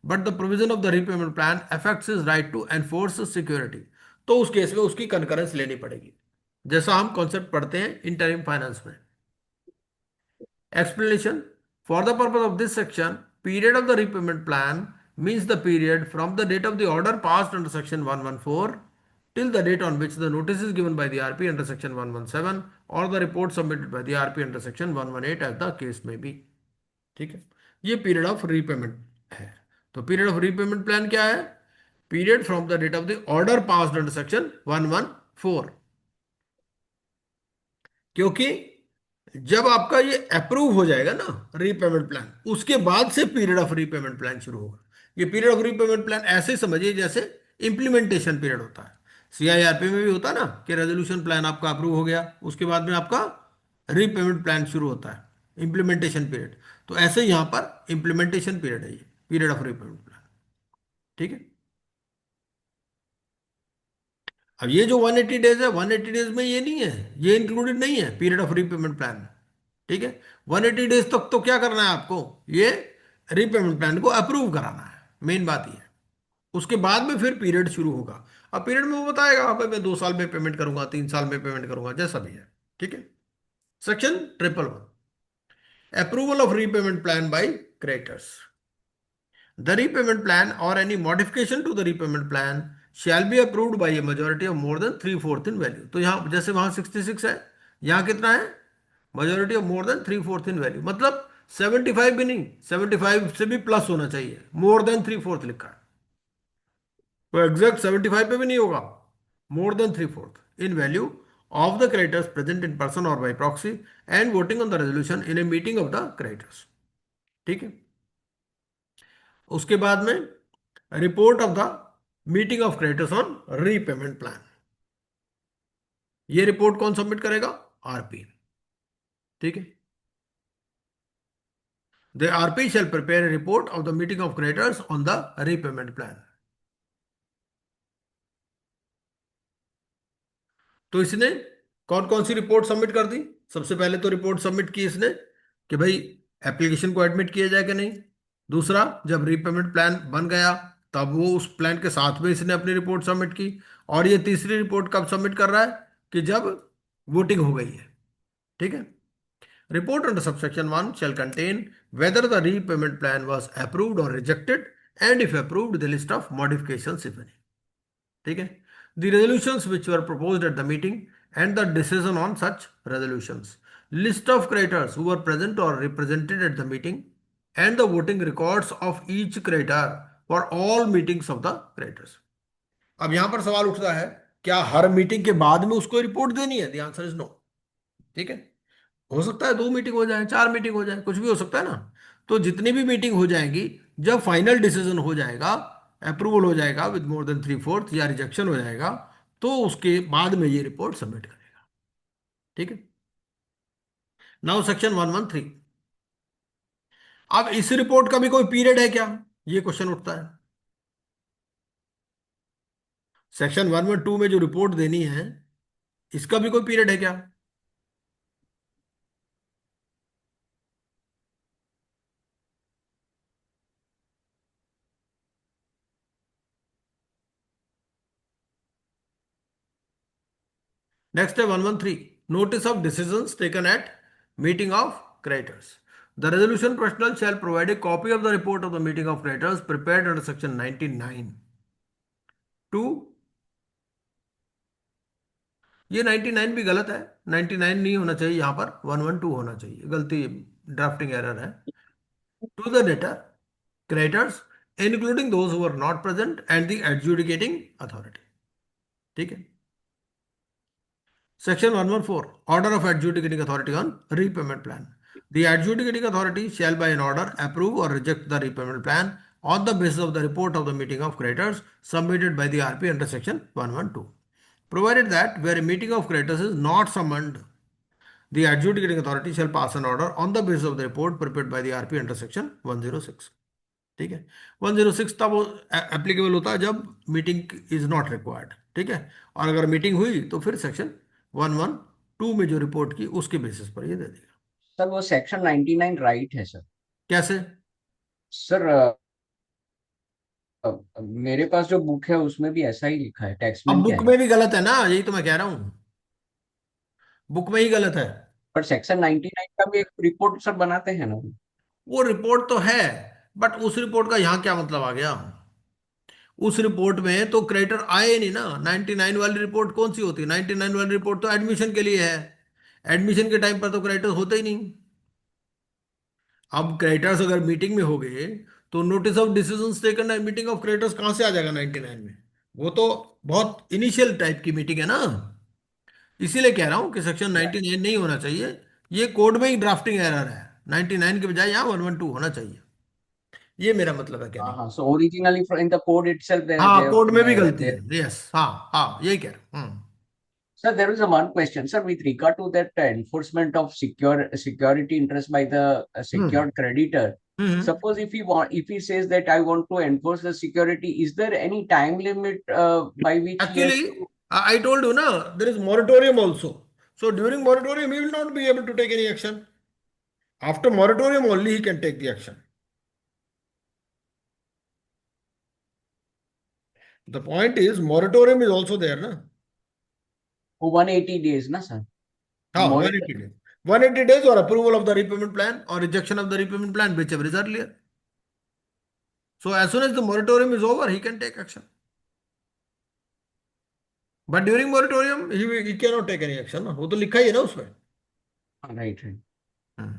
But the provision of the repayment plan affects his right to enforce security, तो उस केस में उसकी कंकरेंस लेनी पड़ेगी, जैसा हम कॉन्सेप्ट पढ़ते हैं इंटरिम फाइनेंस में। Explanation: for the purpose of this section, period of the repayment plan means the period from the date of the order passed under section 114 till the date on which the notice is given by the RP under section 117 or the report submitted by the RP under section 118 as the case may be। ठीक है, ये period of repayment है। तो period of repayment plan क्या है? Period from the date of the order passed under section 114, क्योंकि जब आपका ये अप्रूव हो जाएगा ना रीपेमेंट प्लान, उसके बाद से पीरियड ऑफ रीपेमेंट प्लान शुरू होगा। ये पीरियड ऑफ रीपेमेंट प्लान ऐसे समझिए जैसे इंप्लीमेंटेशन पीरियड होता है, सीआईआरपी में भी होता है ना कि रेजोल्यूशन प्लान आपका अप्रूव हो गया, उसके बाद में आपका रीपेमेंट प्लान शुरू होता है, इंप्लीमेंटेशन पीरियड। तो ऐसे यहां पर इंप्लीमेंटेशन पीरियड है ये पीरियड ऑफ रीपेमेंट प्लान। ठीक है, अब ये जो 180 डेज है, 180 डेज में ये नहीं है, ये इंक्लूडेड नहीं है पीरियड ऑफ रीपेमेंट प्लान। ठीक है, 180 डेज तक तो क्या करना है आपको? ये रीपेमेंट प्लान को अप्रूव कराना है, मेन बात ये है। उसके बाद में फिर पीरियड शुरू होगा। अब पीरियड में वो बताएगा भाई मैं 2 साल में पेमेंट करूंगा, 3 साल में पेमेंट करूंगा, जैसा भी है। ठीक है, section 111, approval of repayment plan by creditors. The repayment plan or any modification to the repayment plan shall be approved by a majority of more than 3/4 in value। तो यहाँ जैसे वहां 66 है, यहाँ कितना है? majority of more than 3/4 in value, मतलब 75 भी नहीं, 75 से भी प्लस होना चाहिए, मोर देन 3/4 लिखा है, तो एग्जैक्ट 75 पे भी नहीं होगा, more than 3/4 in value of the creditors present in person और by proxy and voting on the resolution in a meeting of the creditors. ठीक है, उसके बाद में report of the meeting of creditors on repayment plan, ये report कौन submit करेगा? RP. ठीक है, the RP shall prepare a report of the meeting of creditors on the repayment plan. तो इसने कौन कौन सी रिपोर्ट सबमिट कर दी? सबसे पहले तो रिपोर्ट सबमिट की इसने कि भाई एप्लीकेशन को एडमिट किया जाए कि नहीं। दूसरा, जब रीपेमेंट प्लान बन गया तब वो उस प्लान के साथ में इसने अपनी रिपोर्ट सबमिट की। और ये तीसरी रिपोर्ट कब सबमिट कर रहा है? कि जब वोटिंग हो गई है। ठीक है, report under subsection 1 shall contain whether the repayment plan was approved or rejected, and if approved, the list of modifications if any. ठीक है, the resolutions which were proposed at the meeting and the decision on such resolutions, list of creditors who were present or represented at the meeting, and the voting records of each creditor for all meetings of the creditors. अब यहां पर सवाल उठता है, क्या हर meeting के बाद में उसको रिपोर्ट देनी है? The answer is no. ठीक है, हो सकता है 2 मीटिंग हो जाए, 4 मीटिंग हो जाए, कुछ भी हो सकता है ना। तो जितनी भी मीटिंग हो जाएगी, जब फाइनल डिसीजन हो जाएगा, अप्रूवल हो जाएगा विद मोर देन 3/4 या रिजेक्शन हो जाएगा, तो उसके बाद में ये रिपोर्ट सबमिट करेगा। ठीक है, नाउ सेक्शन 113। अब इस रिपोर्ट का भी कोई पीरियड है क्या, ये क्वेश्चन उठता है। सेक्शन 112 में जो रिपोर्ट देनी है, इसका भी कोई पीरियड है क्या? Next है 113, notice of decisions taken at meeting of creditors. The resolution personal shall provide a copy of the report of the meeting of creditors prepared under section 99 to, ये 99 भी गलत है, 99 नहीं होना चाहिए, यहां पर 112 होना चाहिए, गलती, ड्राफ्टिंग एरर है। To the debtor creditors including those who were not present and the adjudicating authority। ठीक है, Section 114, Order of Adjudicating Authority on Repayment Plan. The adjudicating authority shall by an order approve or reject the repayment plan on the basis of the report of the meeting of creditors submitted by the RP under Section 112. Provided that where a meeting of creditors is not summoned, the adjudicating authority shall pass an order on the basis of the report prepared by the RP under Section 106. ठीक है, 106 तब applicable होता है जब meeting is not required. ठीक है, और अगर मीटिंग हुई तो फिर सेक्शन 112 में जो रिपोर्ट की उसके बेसिस पर ये दे देगा। सर वो सेक्शन 99 राइट है सर? कैसे? सर मेरे पास जो बुक है उसमें भी ऐसा ही लिखा है, टेक्स्ट अब में क्या बुक है? में भी गलत है ना, यही तो मैं कह रहा हूं, बुक में ही गलत है। पर सेक्शन 99 का भी एक रिपोर्ट सर बनाते हैं ना? वो रिपोर्ट तो है, बट उस रिपोर्ट का यहां क्या मतलब आ गया? उस रिपोर्ट में तो क्रेडिटर आए नहीं ना। 99 वाली रिपोर्ट कौन सी होती है? 99 वाली रिपोर्ट तो एडमिशन के लिए है, एडमिशन के टाइम पर तो क्रेडिटर होते ही नहीं। अब क्रेडिटर्स अगर मीटिंग में हो गए तो notice of decisions taken at meeting of creditors कहां से आ जाएगा 99 में? वो तो बहुत इनिशियल टाइप की मीटिंग है ना, इसीलिए कह रहा हूं कि सेक्शन 99 नहीं होना चाहिए, ये कोड में ही ड्राफ्टिंग एरर है, 99 के बजाय यहाँ 112 होना चाहिए, ये मेरा मतलब है कहने हाँ का। हाँ, so originally in the code itself हाँ, कोड में भी गलती देयर। है, यस, हाँ हाँ, यही कह रहा हूँ। Sir, there is a one question, sir, with regard to that enforcement of security interest by the hmm secured creditor. Hmm Suppose if he says that I want to enforce the security, is there any time limit by which he has actually to? I told you na, there is moratorium also, so during moratorium he will not be able to take any action. After moratorium only he can take the action. The point is moratorium is also there na. 180 days, na sir? हाँ, Moratorium. 180 days, 180 days or approval of the repayment plan or rejection of the repayment plan, whichever is earlier. So as soon as the moratorium is over he can take action, but during moratorium he cannot take any action ना, वो तो लिखा ही है ना उसमें। Right right. हम्म,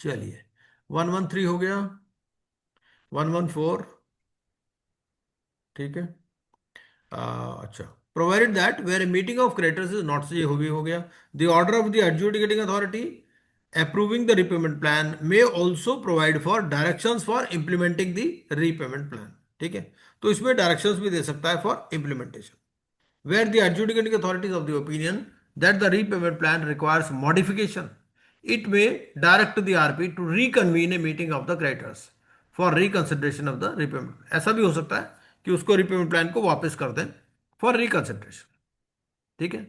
चलिए 113 हो गया, 114, ठीक है। अच्छा, provided that where a meeting of creditors is not, ये हो गया। The order of the adjudicating authority approving the repayment plan may also provide for directions for implementing the repayment plan, ठीक है। तो इसमें डायरेक्शंस भी दे सकता है for implementation. Where the adjudicating authority is of the opinion that the repayment plan requires modification, it may direct the RP to reconvene a meeting of the creditors for reconsideration of the repayment. ऐसा भी हो सकता है कि उसको repayment plan को वापस कर दें for reconsideration, ठीक है।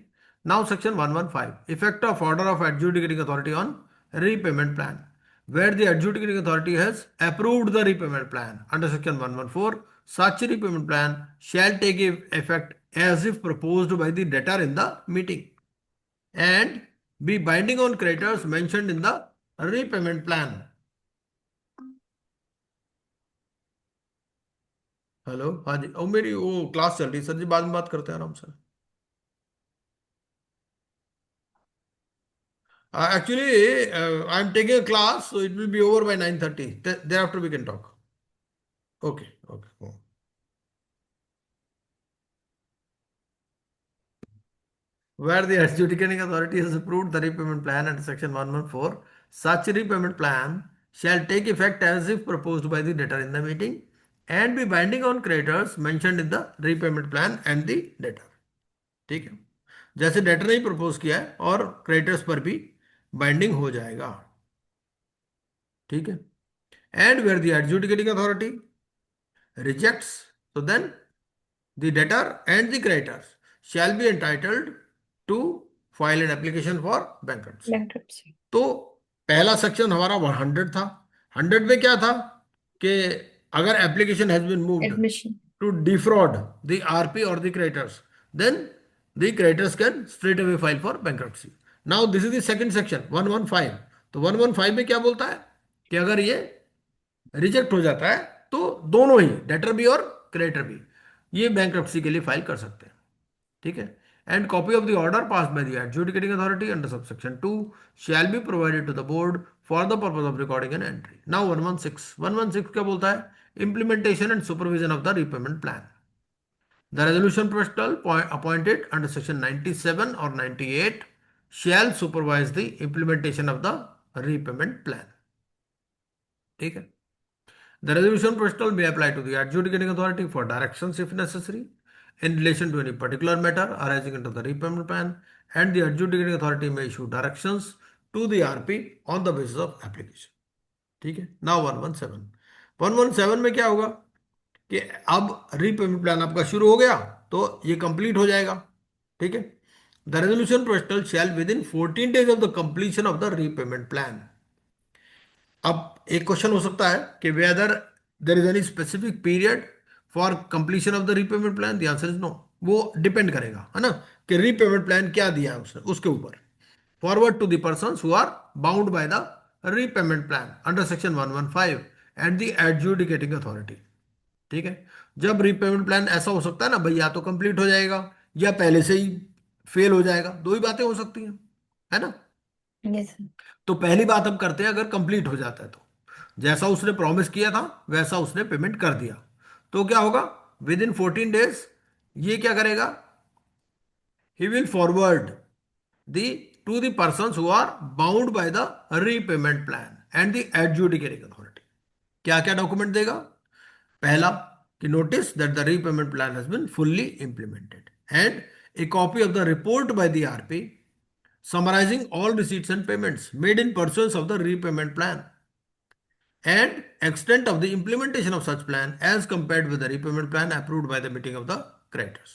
Now section 115, effect of order of adjudicating authority on repayment plan. Where the adjudicating authority has approved the repayment plan under section 114, such repayment plan shall take effect as if proposed by the debtor in the meeting and be binding on creditors mentioned in the repayment plan. Hello, हाँ जी, और मेरी वो class चल रही है sir जी, बाद में बात करते हैं आराम से। Actually, I'm taking a class, so it will be over by 9:30. Thereafter, we can talk. Okay, okay. Go. Where the adjudicating authority has approved the repayment plan under section 114, such repayment plan shall take effect as if proposed by the debtor in the meeting and be binding on creditors mentioned in the repayment plan and the debtor. ठीक है, जैसे debtor ने propose किया है और creditors पर भी binding हो जाएगा, ठीक है। And where the adjudicating authority rejects, so then the debtor and the creditors shall be entitled to file an application for bankruptcy. Bankruptcy. तो पहला सेक्शन हमारा 100 था। 100 में क्या था कि अगर application has been moved Admission. to defraud the RP or the creditors, then the creditors can straight away file for bankruptcy. Now this is the second section 115। तो 115 में क्या बोलता है कि अगर ये रिजेक्ट हो जाता है तो दोनों ही डेटर भी और क्रेडिटर भी ये बैंक्रप्सी के लिए फाइल कर सकते हैं, ठीक है। And copy of the order pass by the adjudicating authority under subsection 2 shall be provided to the board for the purpose of recording and entry. Now 116 क्या बोलता है, implementation and supervision of the repayment plan. The resolution professional appointed under section 97 और 98 shall supervise the implementation of the repayment plan, ठीक है। The resolution postal may apply to the adjudicating authority for directions if necessary in relation to any particular matter arising under the repayment plan, and the adjudicating authority may issue directions to the RP on the basis of application, ठीक है। Now 117 में क्या होगा कि अब repayment plan आपका शुरू हो गया तो ये कंप्लीट हो जाएगा, ठीक है। The resolution professional shall within 14 days of the completion of the repayment plan. अब एक क्वेश्चन हो सकता है कि whether there is any specific period for completion of the repayment plan, the answer is no. वो depend करेगा, है ना, कि रीपेमेंट प्लान क्या दिया है उसने उसके ऊपर। Forward to the persons who are bound by the repayment plan under section 115 and the adjudicating authority, ठीक है। जब रीपेमेंट प्लान ऐसा हो सकता है ना भाई, या तो कंप्लीट हो जाएगा या पहले से ही फेल हो जाएगा, दो ही बातें हो सकती हैं, है ना। Yes. तो पहली बात हम करते हैं, अगर कंप्लीट हो जाता है तो जैसा उसने प्रॉमिस किया था वैसा उसने पेमेंट कर दिया तो क्या होगा, विद इन 14 days ये क्या करेगा, he will forward the to the persons who are bound by the repayment plan and the adjudicating authority. क्या क्या डॉक्यूमेंट देगा, पहला कि notice that the repayment plan has been fully implemented and a copy of the report by the RP summarizing all receipts and payments made in pursuance of the repayment plan and extent of the implementation of such plan as compared with the repayment plan approved by the meeting of the creditors,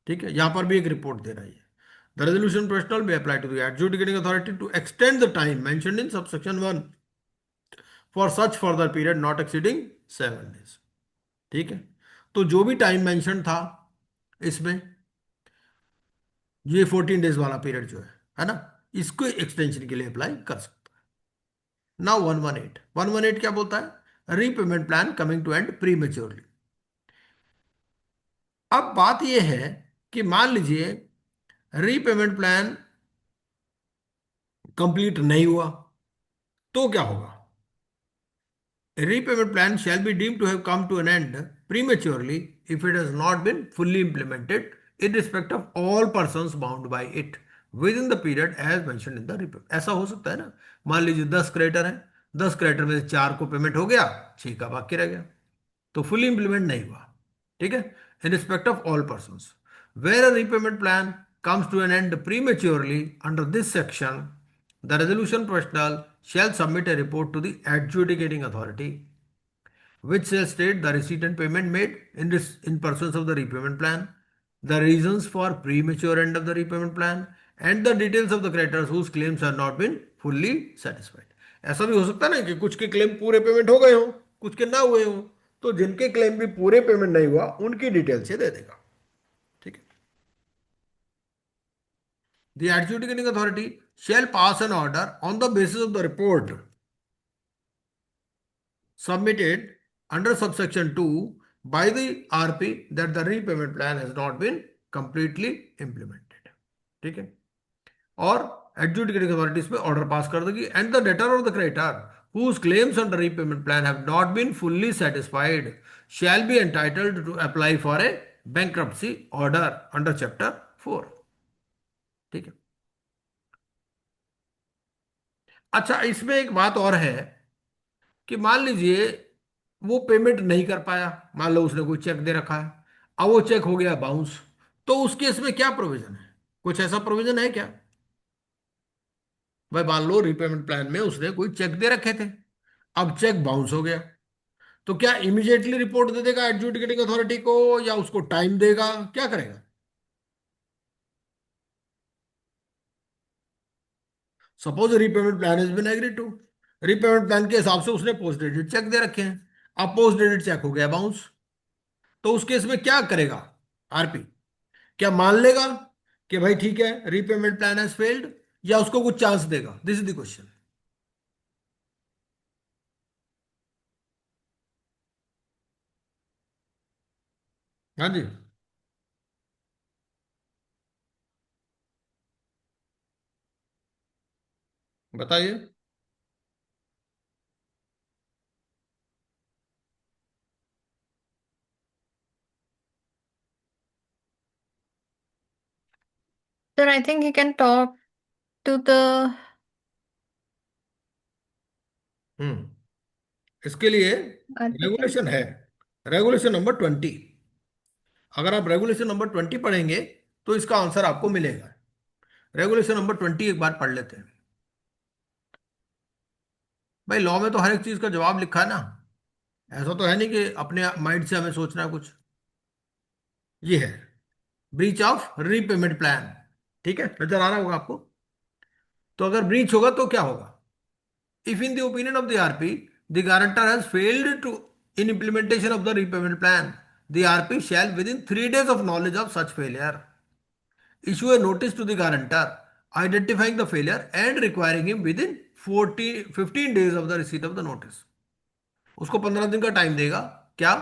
ठीक है। यहां पर भी एक report दे रही है। The resolution provisional may apply to the adjudicating authority to extend the time mentioned in subsection 1 for such further period not exceeding 7 days, ठीक है। तो जो भी टाइम मेंशन था इसमें, ये 14 days वाला पीरियड जो है ना, इसको एक्सटेंशन के लिए अप्लाई कर सकते हैं। नाउ 118 क्या बोलता है, repayment plan coming to end prematurely. अब बात यह है कि मान लीजिए रीपेमेंट प्लान कंप्लीट नहीं हुआ तो क्या होगा? A repayment plan shall be deemed to have come to an end prematurely if it has not been fully implemented in respect of all persons bound by it within the period as mentioned in the repayment. ऐसा हो सकता है ना, मान लीजिए 10 creditor हैं, 10 creditor में से 4 को पेमेंट हो गया, 6 का बाकी रह गया, तो फुली इंप्लीमेंट नहीं हुआ, ठीक है, in respect of all person where a repayment plan comes to an end prematurely under this section, the resolution professional shall submit a report to the adjudicating authority, which shall state the receipt and payment made in pursuance of the repayment plan, the reasons for premature end of the repayment plan, and the details of the creditors whose claims have not been fully satisfied. ऐसा भी हो सकता है ना कि कुछ के claim पूरे पेमेंट हो गए हो, कुछ के ना हुए हो, तो जिनके क्लेम भी पूरे पेमेंट नहीं हुआ उनकी डिटेल से दे देगा, ठीक है। The adjudicating authority shall pass an order on the basis of the report submitted under subsection 2 by the RP that the repayment plan has not been completely implemented, ठीक है। और adjudicating authority इस पे order pass कर देगी, and the debtor or the creditor whose claims under repayment plan have not been fully satisfied shall be entitled to apply for a bankruptcy order under chapter 4, ठीक है। अच्छा, इसमें एक बात और है कि मान लीजिए वो पेमेंट नहीं कर पाया, मान लो उसने कोई चेक दे रखा है, अब वो चेक हो गया बाउंस, तो उस केस में क्या प्रोविजन है? कुछ ऐसा प्रोविजन है क्या? भाई मान लो रीपेमेंट प्लान में उसने कोई चेक दे रखे थे, अब चेक बाउंस हो गया, तो क्या इमीडिएटली रिपोर्ट दे देगा एडजुडिकेटिंग अथॉरिटी को, या उसको टाइम देगा, क्या करेगा? Suppose repayment plan is been agree to, repayment plan के हिसाब से उसने पोस्ट डेटेड चेक दे रखे हैं, अब पोस्ट डेटेड चेक हो गया बाउंस, तो उस केस में क्या करेगा आरपी? क्या मान लेगा कि भाई ठीक है रीपेमेंट प्लान हैज फेल्ड, या उसको कुछ चांस देगा? This is the question. हाँ जी, बताइए। Sir, I think he can talk to the हम्म, इसके लिए applicant. रेगुलेशन है, रेगुलेशन नंबर 20। अगर आप रेगुलेशन नंबर 20 पढ़ेंगे तो इसका आंसर आपको मिलेगा। रेगुलेशन नंबर 20 एक बार पढ़ लेते हैं। भाई लॉ में तो हर एक चीज का जवाब लिखा है ना, ऐसा तो है नहीं कि अपने माइंड से हमें सोचना है कुछ। ये है ब्रीच ऑफ रीपेमेंट प्लान, ठीक है, नजर आ रहा होगा आपको। तो अगर ब्रीच होगा तो क्या होगा? If in the opinion of the RP, the guarantor has failed to in implementation of the repayment plan, the RP shall within 3 days of knowledge of such failure issue a notice to the guarantor identifying the failure and requiring him within 15 days of the receipt of the notice. उसको 15 दिन का time देगा, क्या?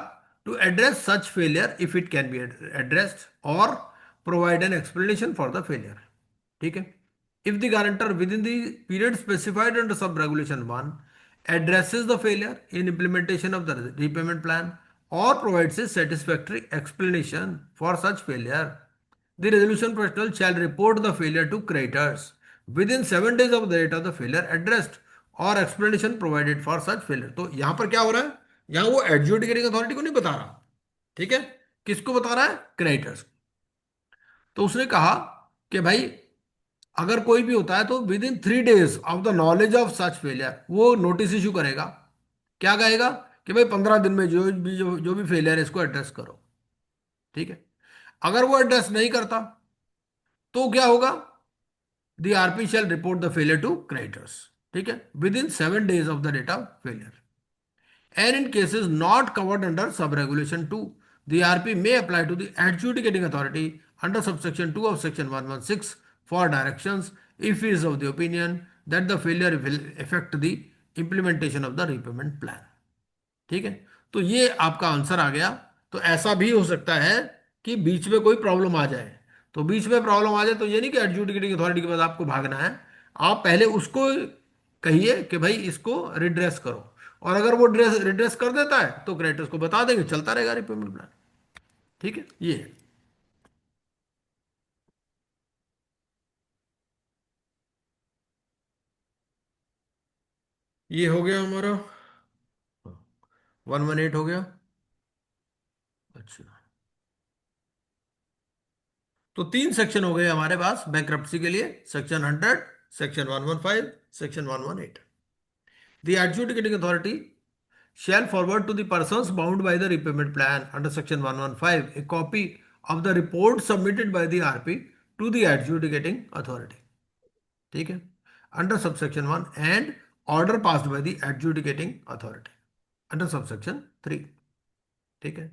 To address such failure if it can be addressed और provide an explanation for the failure, ठीक है। If the guarantor within the period specified under sub regulation 1 addresses the failure in implementation of the repayment plan or provides a satisfactory explanation for such failure, the resolution professional shall report the failure to creditors within 7 days of the date of the failure addressed or explanation provided for such failure। तो यहां पर क्या हो रहा है? यहां वो adjudicating authority को नहीं बता रहा, ठीक है, किसको बता रहा है? क्रेडिटर्स। तो उसने कहा कि भाई अगर कोई भी होता है तो with in 3 days of the knowledge of such failure वो नोटिस इशू करेगा। क्या कहेगा? कि भाई 15 दिन में जो भी फेलियर है इसको एड्रेस करो, ठीक है। अगर वो एड्रेस नहीं करता तो क्या होगा? The RP shall report the failure to creditors, ठीक है, within 7 days of the date of failure. And in cases not covered under sub-regulation 2, the RP may apply to the adjudicating authority under subsection 2 of section 116 for directions if he is of the opinion that the failure will affect the implementation of the repayment plan, ठीक है। तो ये आपका answer आ गया। तो ऐसा भी हो सकता है कि बीच में कोई प्रॉब्लम आ जाए, तो बीच में प्रॉब्लम आ जाए तो ये नहीं कि एडजुडिकेटिंग अथॉरिटी के पास आपको भागना है, आप पहले उसको कहिए कि भाई इसको रिड्रेस करो, और अगर वो रिड्रेस कर देता है तो क्रेडिटर्स को बता देंगे, चलता रहेगा रिपेमेंट प्लान। ठीक है, ये है। ये हो गया हमारा 118 हो गया। अच्छा, तो तीन सेक्शन हो गए हमारे पास बैंक्रप्सी के लिए, section 100, section 115, section 118। The adjudicating authority shall forward to the persons bound by the repayment plan under section 115 a copy of the report submitted by the RP to the adjudicating authority. ठीक है, under subsection 1 and order passed by the adjudicating authority under subsection 3. ठीक है,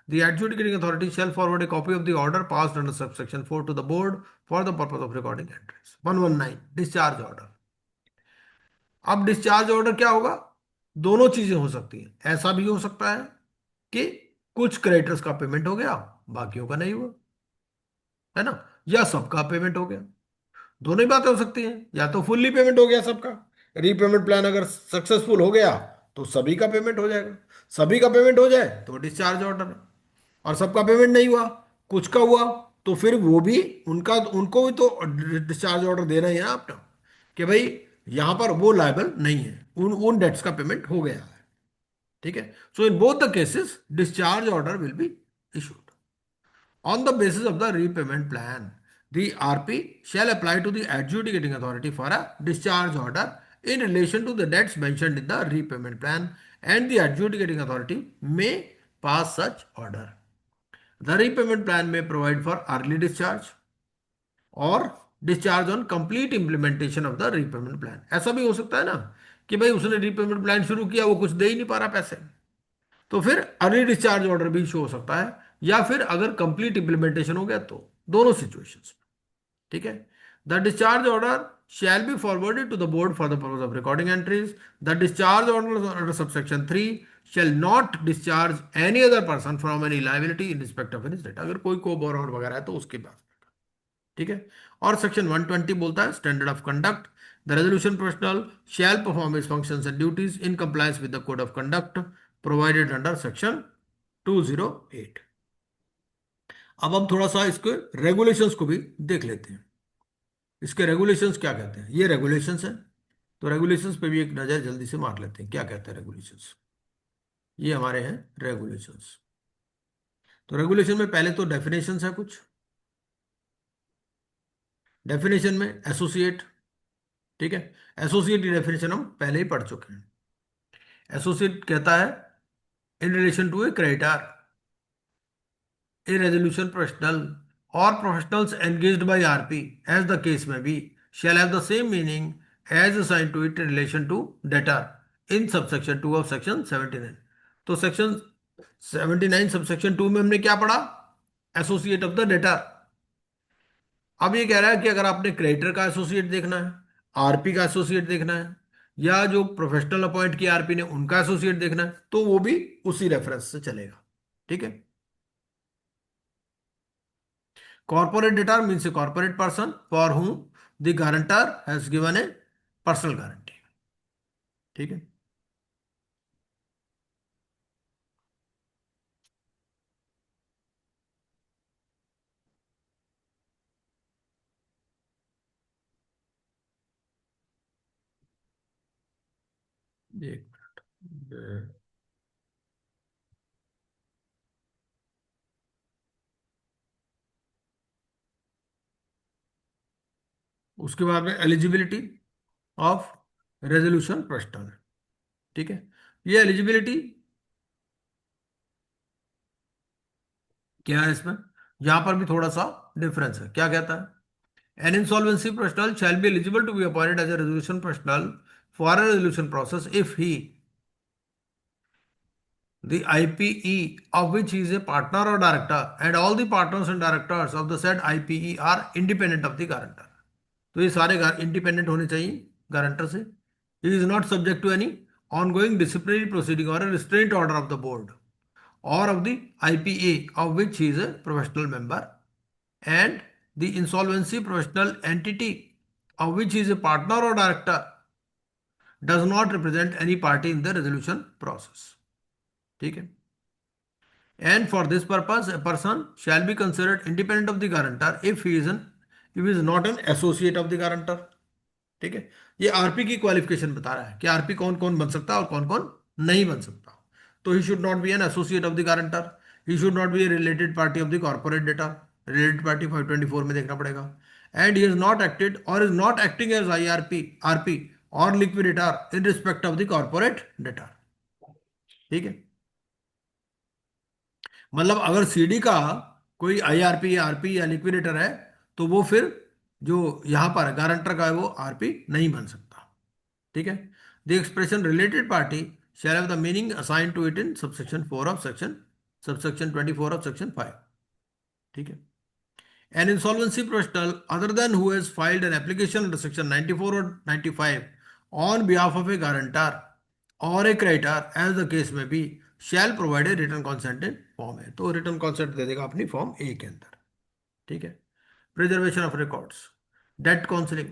the adjudicating authority shall forward a copy of the order passed under subsection 4 to the board for the purpose of recording entries. 119 discharge order. अब discharge order क्या होगा? दोनों चीजें हो सकती हैं, ऐसा भी हो सकता है कि कुछ क्रेडिटर्स का पेमेंट हो गया, बाकियों का नहीं हुआ, है ना, या सबका पेमेंट हो गया। दोनों ही बातें हो सकती हैं, या तो फुल्ली पेमेंट हो गया सबका, रीपेमेंट प्लान अगर सक्सेसफुल हो गया तो सभी का पेमेंट हो जाएगा, सभी का पेमेंट हो जाए तो डिस्चार्ज ऑर्डर है, और सबका पेमेंट नहीं हुआ, कुछ का हुआ, तो फिर वो भी उनका, उनको भी तो डिस्चार्ज ऑर्डर देना ही है ना आपने, कि भाई यहां पर वो लायबल नहीं है, उन उन डेट्स का पेमेंट हो गया है। ठीक है, so in both the cases discharge order will be issued on the basis of the repayment plan. The RP shall apply to the adjudicating authority for a discharge order in relation to the debts mentioned in the repayment plan, and the adjudicating authority may pass such order. The repayment plan may provide for early discharge और discharge on complete implementation of the repayment plan. ऐसा भी हो सकता है ना कि भाई उसने रीपेमेंट प्लान शुरू किया, वो कुछ दे ही नहीं पा रहा पैसे, तो फिर अर्ली डिस्चार्ज ऑर्डर भी इशू हो सकता है, या फिर अगर कंप्लीट इंप्लीमेंटेशन हो गया तो, दोनों सिचुएशंस। ठीक है, the discharge order shall be forwarded to the board for the purpose of recording entries. The discharge order under subsection 3 shall not discharge any other person from any liability in respect of his debt. अगर कोई को borrower वगैरह है तो उसके पास। ठीक है, और सेक्शन 120 बोलता है standard of conduct. The resolution professional shall perform his functions and duties in compliance with the code of conduct provided under section 208। अब हम थोड़ा सा इसके रेगुलेशंस को भी देख लेते हैं, इसके रेगुलेशंस क्या कहते हैं। ये रेगुलेशंस है, तो रेगुलेशंस पे भी एक नजर जल्दी से मार लेते हैं, क्या कहते हैं रेगुलेशंस। ये हमारे हैं रेगुलेशंस। तो रेगुलेशन में पहले तो डेफिनेशंस है कुछ। डेफिनेशन में एसोसिएट, ठीक है, एसोसिएट की डेफिनेशन हम पहले ही पढ़ चुके हैं। एसोसिएट कहता है in relation to a creditor, a resolution professional or professionals engaged by RP, as the case may be, shall have the same meaning as assigned to it in relation to debtor in subsection 2 of section 79। तो section 79 subsection 2 में हमने क्या पढ़ा? Associate of the debtor. अब ये कह रहा है कि अगर आपने क्रेडिटर का एसोसिएट देखना है, आरपी का एसोसिएट देखना है, या जो प्रोफेशनल अपॉइंट किया आरपी ने उनका एसोसिएट देखना है, तो वो भी उसी रेफरेंस से चलेगा। ठीक है, Corporate debtor means a corporate person for whom the guarantor has given a personal guarantee। ठीक है, एक मिनट। उसके बाद में एलिजिबिलिटी ऑफ रेजोल्यूशन प्रोफेशनल। ठीक है, ये एलिजिबिलिटी क्या है इसमें, यहां पर भी थोड़ा सा डिफरेंस है। क्या कहता है? An insolvency professional shall be eligible to be appointed as a resolution professional for a resolution process if he the IPE of which he is a partner or director and all the partners and directors of the said IPE are independent of the guarantor। तो ये सारे independent होने चाहिए guarantor से। He is not subject to any ongoing disciplinary proceeding or a restraint order of the board or of the IPA of which he is a professional member, and the insolvency professional entity of which he is a partner or director does not represent any party in the resolution process. ठीक है. And for this purpose, a person shall be considered independent of the guarantor if he is not an associate of the guarantor. ठीक है. ये RP की qualification बता रहा है कि आरपी कौन कौन बन सकता है और कौन कौन नहीं बन सकता. तो he should not be an associate of the guarantor, he should not be a related party of the corporate debtor. Related party 524 में देखना पड़ेगा. And he is not acted और is not acting as RP और liquidator in respect of the corporate debtor. ठीक है. मतलब अगर CD का कोई आईआरपी या आरपी या लिक्विडेटर है तो वो फिर जो यहां पर गारंटर का है वो आरपी नहीं बन सकता. ठीक है. The expression related party shall have the meaning assigned to it in subsection 4 of subsection 24 of section 5. ठीक है. An insolvency professional other than who has filed an application under section 94 or 95 on behalf of a guarantor or a creditor as the case may be shall provide a written consent in form A. तो written consent दे देगा अपनी form ए के अंदर. ठीक है. Preservation of records, debt counseling.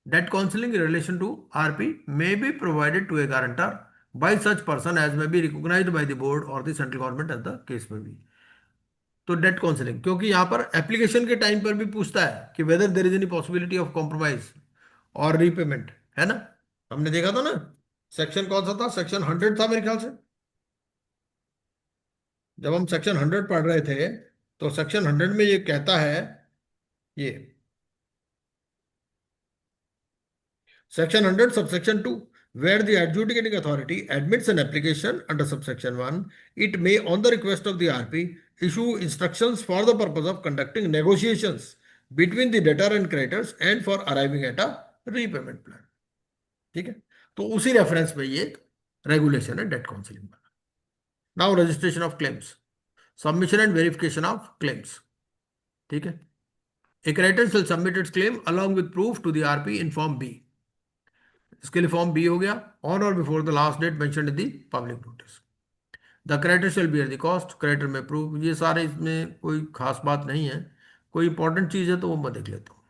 Debt counseling in relation to RP may be provided to a guarantor by such person as may be recognized by the board or the central government as the case may be. तो date counselling, क्योंकि यहां पर application के time पर भी पूछता है कि whether there is any possibility of compromise or repayment, है ना. हमने देखा था ना. सेक्शन कौन सा था? सेक्शन 100 था मेरे ख्याल से. जब हम सेक्शन 100 पढ़ रहे थे तो सेक्शन 100 में ये कहता है, ये Section 100, subsection 2, where the adjudicating authority admits an application under subsection 1, it may, on the request of the RP, issue instructions for the purpose of conducting negotiations between the debtor and creditors and for arriving at a repayment plan. ठीक है. तो उसी reference में ये regulation है date counselling का. Now registration of claims, submission and verification of claims. ठीक है. A creditor shall submit its claim along with proof to the RP in form B. इसके लिए फॉर्म बी हो गया. On or before the last date mentioned in the public notice. The creditor shall bear the cost, creditor में proof. ये सारे इसमें कोई खास बात नहीं है. कोई इंपॉर्टेंट चीज है तो वो मैं देख लेता हूँ.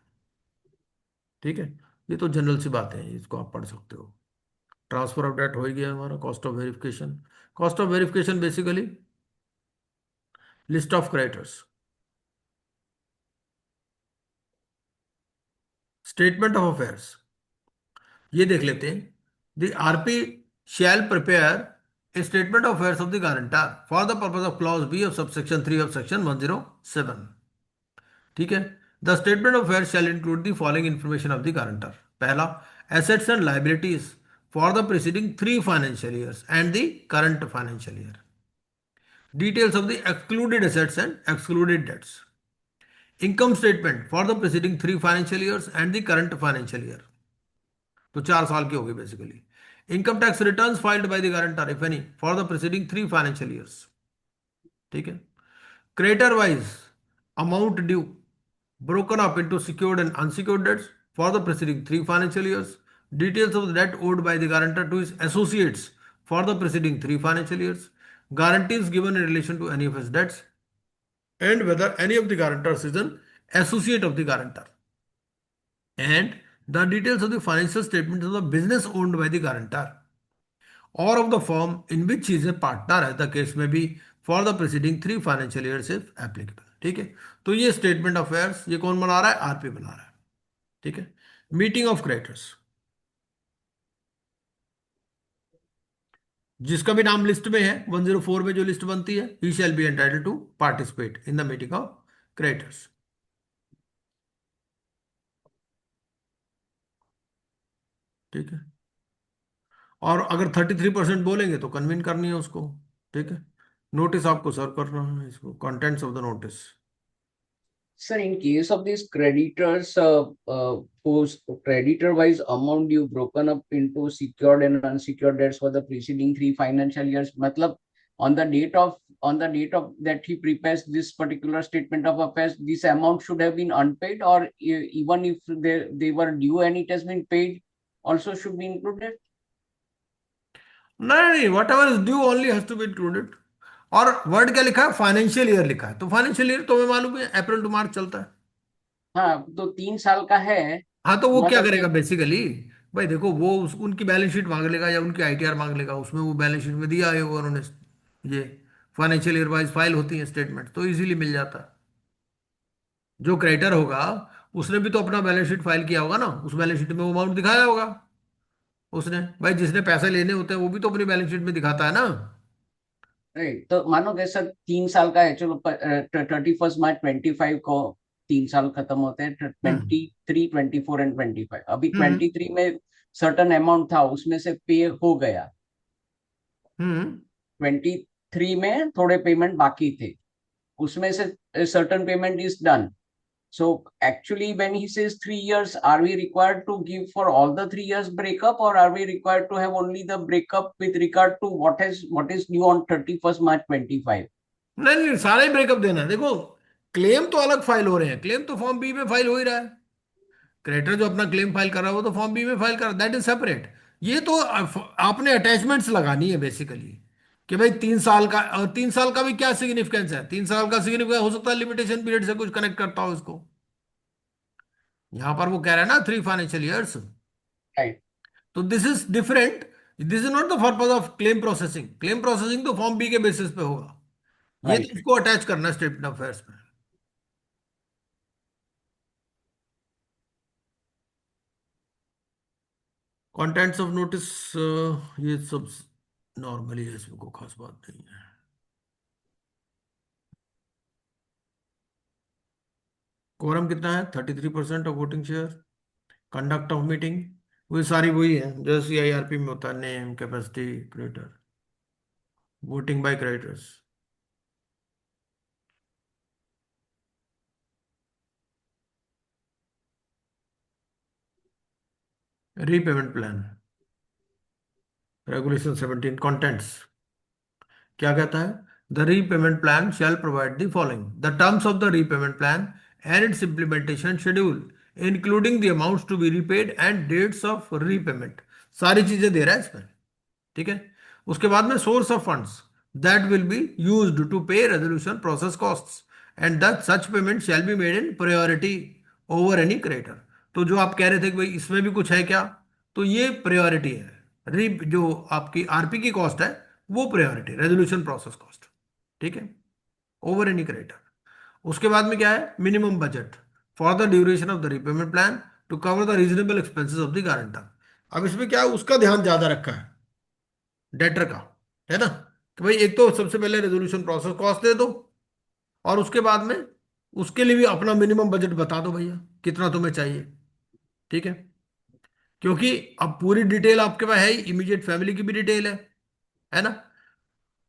ठीक है. ये तो जनरल सी बातें हैं, इसको आप पढ़ सकते हो. ट्रांसफर ऑफ डेट हो ही गया हमारा. Cost of verification. Cost of verification basically list of creditors, statement of affairs, ये देख लेते हैं. The RP shall prepare a statement of affairs of the guarantor for the purpose of clause B of subsection 3 of section 107. ठीक है. The statement of affairs shall include the following information of the guarantor. पहला, assets and liabilities for the preceding 3 financial years and the current financial year. Details of the excluded assets and excluded debts. Income statement for the preceding 3 financial years and the current financial year. तो 4 साल की होगी basically. Income tax returns filed by the guarantor if any for the preceding 3 financial years. ठीक है. Creditor wise amount due broken up into secured and unsecured debts for the preceding 3 financial years. Details of the debt owed by the guarantor to his associates for the preceding 3 financial years. Guarantees given in relation to any of his debts and whether any of the guarantors is an associate of the guarantor. And the details of the financial statements of the business owned by the guarantor or of the firm in which he is a partner as the case may be for the preceding 3 financial years if applicable. ठीक है. तो ये statement of affairs ये कौन बना रहा है? RP बना रहा है. ठीक है. मीटिंग ऑफ क्रेडिटर्स, जिसका भी नाम लिस्ट में है 104 में जो लिस्ट बनती है, he shall be entitled to participate in the meeting of creditors. ठीक है. और अगर 33% बोलेंगे तो कन्विन करनी है उसको. ठीक है. नोटिस आपको सर्व करना है, इसको contents of the notice. Sir, in case of these creditors, whose creditor-wise amount due broken up into secured and unsecured debts for the preceding 3 financial years, matlab on the date of that he prepares this particular statement of affairs, this amount should have been unpaid, or even if they were due and it has been paid, also should be included. नहीं, whatever is due only has to be included. और word क्या लिखा है? Financial year लिखा है. तो financial year तो हमें मालूम है अप्रैल टू मार्च चलता है. हाँ, तो 3 साल का है। हाँ तो वो क्या मतलब करेगा बेसिकली, भाई देखो वो उनकी बैलेंस शीट मांग लेगा या उनकी आईटीआर मांग लेगा, उसमें वो बैलेंस शीट में दिया है वो उन्होंने, ये फाइनेंशियल ईयर वाइज फाइल होती है स्टेटमेंट, तो इजीली मिल जाता है। जो क्रेडिटर होगा उसने भी तो अपना बैलेंस शीट फाइल किया होगा ना, उस बैलेंस शीट में वो अमाउंट दिखाया होगा उसने, भाई जिसने पैसे लेने होते हैं वो भी तो अपनी बैलेंस शीट में दिखाता है ना। राइट, तो मानो जैसा 3 साल का है, चलो 31 मार्च 25 को 3 साल खत्म होते हैं, हम्म 23, 24 एंड 25, अभी हम्म 23 में सर्टन अमाउंट था, उसमें से पे हो गया। हम्म 23 में थोड़े पेमेंट बाकी थे, उसमें से certain payment is done. So actually, when he says 3 years, are we required to give for all the 3 years breakup, or are we required to have only the breakup with regard to what is due on 31st March 25? नहीं नहीं, सारा ही breakup देना है। देखो claim तो अलग file हो रहे हैं, क्लेम तो फॉर्म बी में फाइल हो ही रहा है, क्रेडिटर जो अपना क्लेम फाइल कर रहा है वो तो फॉर्म बी में फाइल कर रहा है, दैट इज सेपरेट। ये तो आपने अटैचमेंट्स लगानी है बेसिकली, कि भाई 3 साल का, और 3 साल का भी क्या सिग्निफिकेंस है, 3 साल का सिग्निफिकेंस हो सकता है लिमिटेशन पीरियड से कुछ कनेक्ट करता हो इसको, यहां पर वो कह रहा है ना 3 फाइनेंशियल ईयर्स, Right, तो this is different. This is not the purpose of claim processing, claim processing तो फॉर्म बी के बेसिस पे होगा, ये right. तो इसको अटैच करना है स्टेटमेंट ऑफ अफेयर्स में। कंटेंट्स ऑफ नोटिस, ये सब नॉर्मली है, इसमें कोई खास बात नहीं है। कोरम कितना है, 33% of voting share. Conduct of meeting, वही सारी वही है जो सीआईआरपी में होता है, name capacity creditor, voting by creditors. Repayment plan, regulation 17 contents क्या कहता है, the repayment plan shall provide the following, the terms of the repayment plan and its implementation schedule including the amounts to be repaid and dates of repayment, सारी चीजें दे रहा है इसमें, ठीक है। उसके बाद में source of funds that will be used to pay resolution process costs and that such payment shall be made in priority over any creditor. तो जो आप कह रहे थे कि भाई इसमें भी कुछ है क्या, तो ये प्रायोरिटी है, री जो आपकी आरपी की कॉस्ट है वो प्रायोरिटी रेजोल्यूशन प्रोसेस कॉस्ट, ठीक है, ओवर एनी क्रेडिटर। उसके बाद में क्या है, minimum budget for the duration of the repayment plan to cover the reasonable expenses of the guarantor. अब इसमें क्या है, उसका ध्यान ज्यादा रखा है डेटर का, है ना, कि भाई एक तो सबसे पहले रेजोल्यूशन प्रोसेस कॉस्ट दे दो, और उसके बाद में उसके लिए भी अपना मिनिमम बजट बता दो भैया कितना तुम्हें चाहिए, ठीक है। क्योंकि अब पूरी डिटेल आपके पास है ही, इमीडिएट फैमिली की भी डिटेल है ना,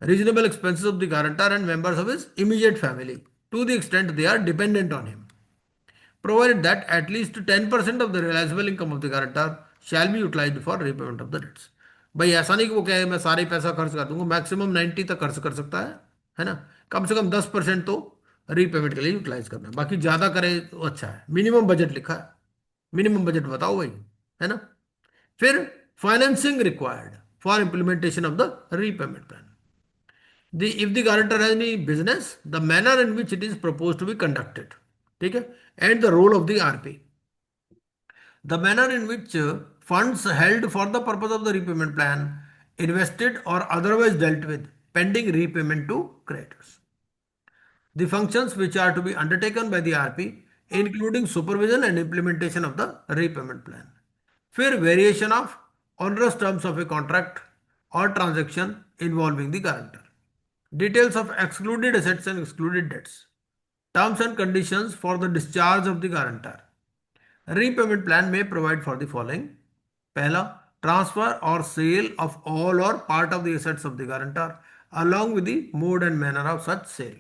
reasonable expenses of the guarantor and members of his immediate family to the extent they are dependent on him, provided that at least 10% of the realizable income of the guarantor shall be utilized for repayment of the debts। भाई ऐसा नहीं कि वो कहे मैं सारे पैसा खर्च कर दूंगा, मैक्सिमम 90 तक खर्च कर सकता है ना, कम से कम 10% तो रीपेमेंट के लिए यूटिलाइज करना है, बाकी ज्यादा करे तो अच्छा है। मिनिमम बजट लिखा है, मिनिमम बजट बताओ भाई, है ना। फिर financing required for implementation of the repayment plan, the if the guarantor has any business, the manner in which it is proposed to be conducted, ठीक है, and the role of the RP, the manner in which funds held for the purpose of the repayment plan invested or otherwise dealt with pending repayment to creditors, the functions which are to be undertaken by the RP including supervision and implementation of the repayment plan, फिर variation of onerous terms of a contract or transaction involving the guarantor, details of excluded assets and excluded debts, terms and conditions for the discharge of the guarantor। Repayment plan may provide for the following: पहला, transfer or sale of all or part of the assets of the guarantor along with the mode and manner of such sale,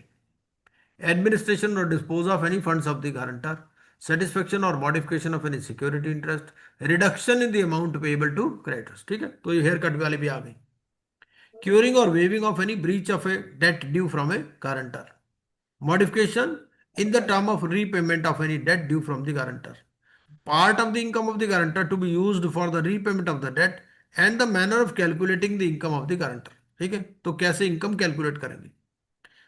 administration or dispose of any funds of the guarantor, satisfaction or modification of any security interest, reduction in the amount payable to creditors, ठीक है, तो ये hair cut वाली भी आ गई। Curing or waiving of any breach of a debt due from a guarantor, modification in the term of repayment of any debt due from the guarantor, part of the income of the guarantor to be used for the repayment of the debt and the manner of calculating the income of the guarantor, ठीक है, तो कैसे income calculate करेंगे,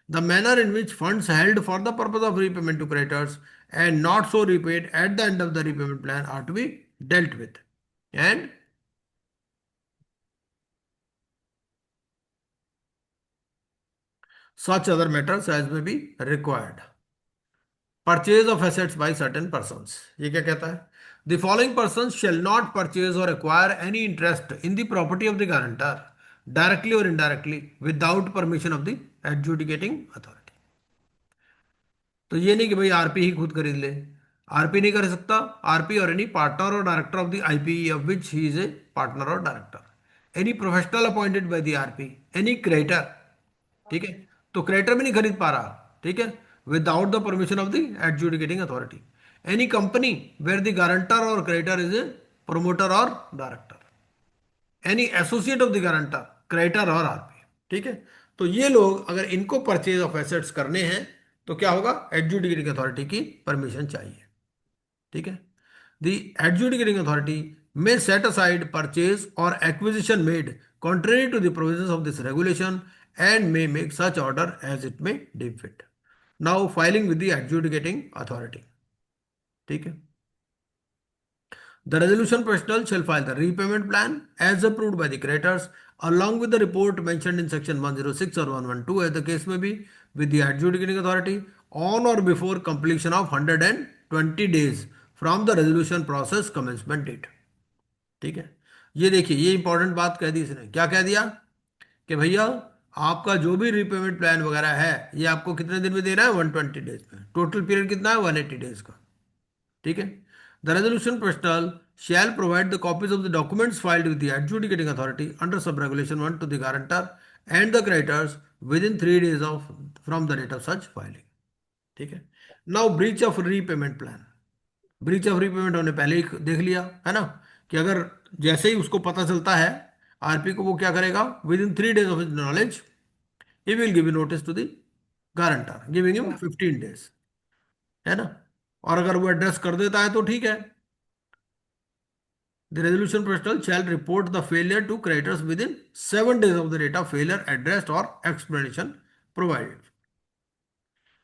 the manner in which funds held for the purpose of repayment to creditors and not so repaid at the end of the repayment plan are to be dealt with, and such other matters as may be required. Purchase of assets by certain persons, ये क्या कहता है? The following persons shall not purchase or acquire any interest in the property of the guarantor directly or indirectly without permission of the adjudicating authority. तो ये नहीं कि भाई RP ही खुद खरीद ले, आरपी नहीं कर सकता, आरपी और एनी पार्टनर और director of the IPE of which he is a partner और director, any professional appointed by the RP, any creditor, ठीक है, तो क्रेडिटर भी नहीं खरीद पा रहा, ठीक है, without the permission of the adjudicating authority, any company where the guarantor or creditor is a promoter or director, any associate of the guarantor, creditor or RP, ठीक है। तो ये लोग अगर इनको परचेज ऑफ एसेट्स करने हैं तो क्या होगा? एडजुडिकेटिंग अथॉरिटी की परमिशन चाहिए, ठीक है। The adjudicating authority may set aside purchase or acquisition made contrary to the provisions of this regulation and may make such order as it may deem fit. Now filing with the adjudicating authority, ठीक है। The resolution professional shall file the repayment plan as approved by the creditors along with the report mentioned in section 106 or 112 as the case may be with the adjudicating authority on or before completion of 120 days from the resolution process commencement date, ठीक है। ये देखिए, ये important बात कह दी इसने, क्या कह दिया कि भैया आपका जो भी रीपेमेंट प्लान वगैरह है ये आपको कितने दिन में देना है? 120 डेज में। टोटल पीरियड कितना है? 180 डेज का, ठीक है। The resolution professional shall provide the copies of the documents filed with the adjudicating authority under sub regulation 1 to the guarantor and the creditors within 3 days of from the date of such filing, ठीक है। Now breach of repayment plan, breach of repayment हमने पहले ही देख लिया है ना, कि अगर जैसे ही उसको पता चलता है आरपी को, वो क्या करेगा? Within 3 days of his knowledge he will give notice to the guarantor giving him 15 days, है ना। और अगर वो एड्रेस कर देता है तो ठीक है। The resolution professional shall report the failure to creditors within 7 days of the date of failure addressed or explanation provided,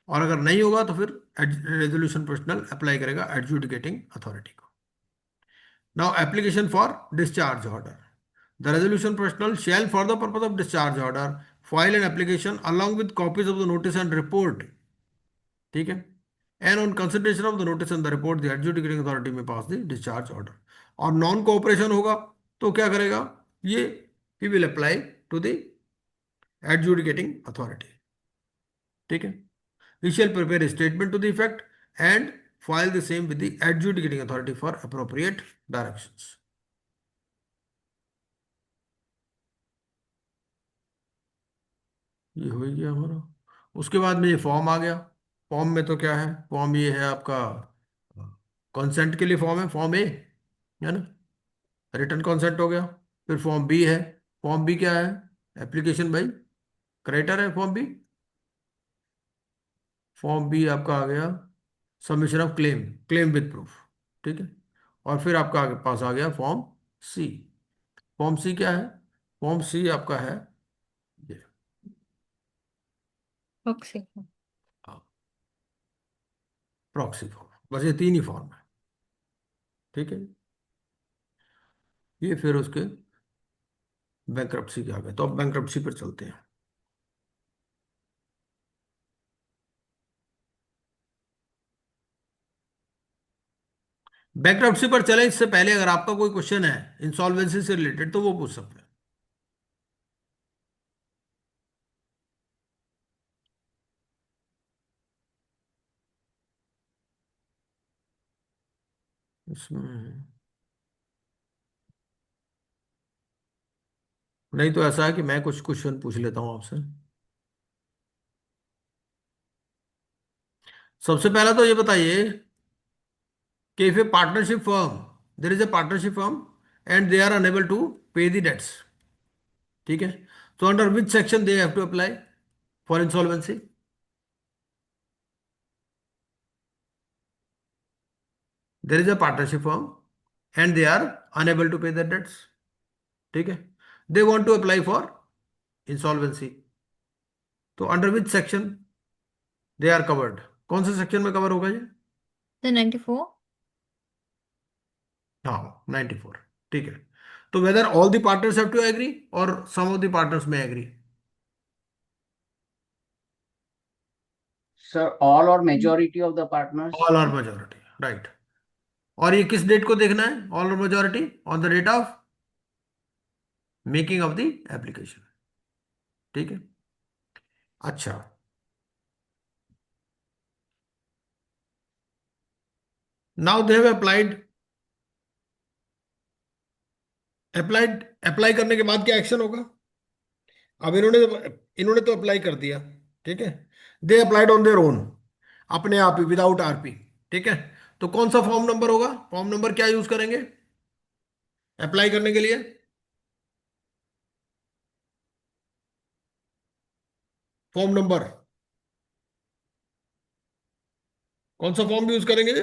और अगर नहीं होगा तो फिर रेजोल्यूशन प्रोफेशनल अप्लाई करेगा एडजुडिकेटिंग अथॉरिटी को। Now application for discharge order, the resolution professional shall for the purpose of discharge order file an application along with copies of the notice and report, ठीक है, and on consideration of the notice and the report the adjudicating authority may pass the discharge order. और non cooperation होगा तो क्या करेगा? ये he will apply to the adjudicating authority, ठीक है। He shall prepare a statement to the effect and file the same with the adjudicating authority for appropriate directions. ये हो ही गया हमारा। उसके बाद में ये फॉर्म आ गया। फॉर्म में तो क्या है? फॉर्म ये है आपका कंसेंट के लिए फॉर्म है, फॉर्म ए, है ना, रिटर्न कंसेंट हो गया। फिर फॉर्म बी है, फॉर्म बी क्या है? एप्लीकेशन बाई क्रेडिटर है फॉर्म बी। फॉर्म बी आपका आ गया submission of claim, claim with proof, ठीक है। और फिर आपका आगे पास आ गया फॉर्म सी। फॉर्म सी क्या है? फॉर्म सी आपका है ये ओके। Proxy form. बस ये 3 ही फॉर्म है, ठीक है। ये फिर उसके बैंक्रप्सी के आ गए, तो अब बैंक्रप्सी पर चलते हैं। बैंक्रप्सी पर चले इससे पहले अगर आपका कोई क्वेश्चन है इंसॉल्वेंसी से रिलेटेड तो वो पूछ सकते हैं। इसमें नहीं तो ऐसा है कि मैं कुछ क्वेश्चन पूछ लेता हूं आपसे। सबसे पहला तो ये बताइए कि if a partnership firm, there is a partnership firm and they are unable to pay the debts, ठीक है, so under which section they have to apply for insolvency? There is a partnership firm and they are unable to pay their debts, ठीक है, they want to apply for insolvency, तो under which section they are covered? कौन से section में cover होगा ये? तो 94। हाँ 94, ठीक है। तो whether all the partners have to agree or some of the partners may agree? Sir all or majority of the partners. All or majority, right. और ये किस डेट को देखना है, all or majority? On the date of making of the application, ठीक है। अच्छा, now they have applied. Applied, apply करने के बाद क्या एक्शन होगा? अब इन्होंने तो अप्लाई कर दिया, ठीक है। दे अप्लाइड ऑन देयर ओन, अपने आप ही, विदाउट आरपी, ठीक है। तो कौन सा फॉर्म नंबर होगा? फॉर्म नंबर क्या यूज करेंगे अप्लाई करने के लिए? फॉर्म नंबर, कौन सा फॉर्म यूज करेंगे?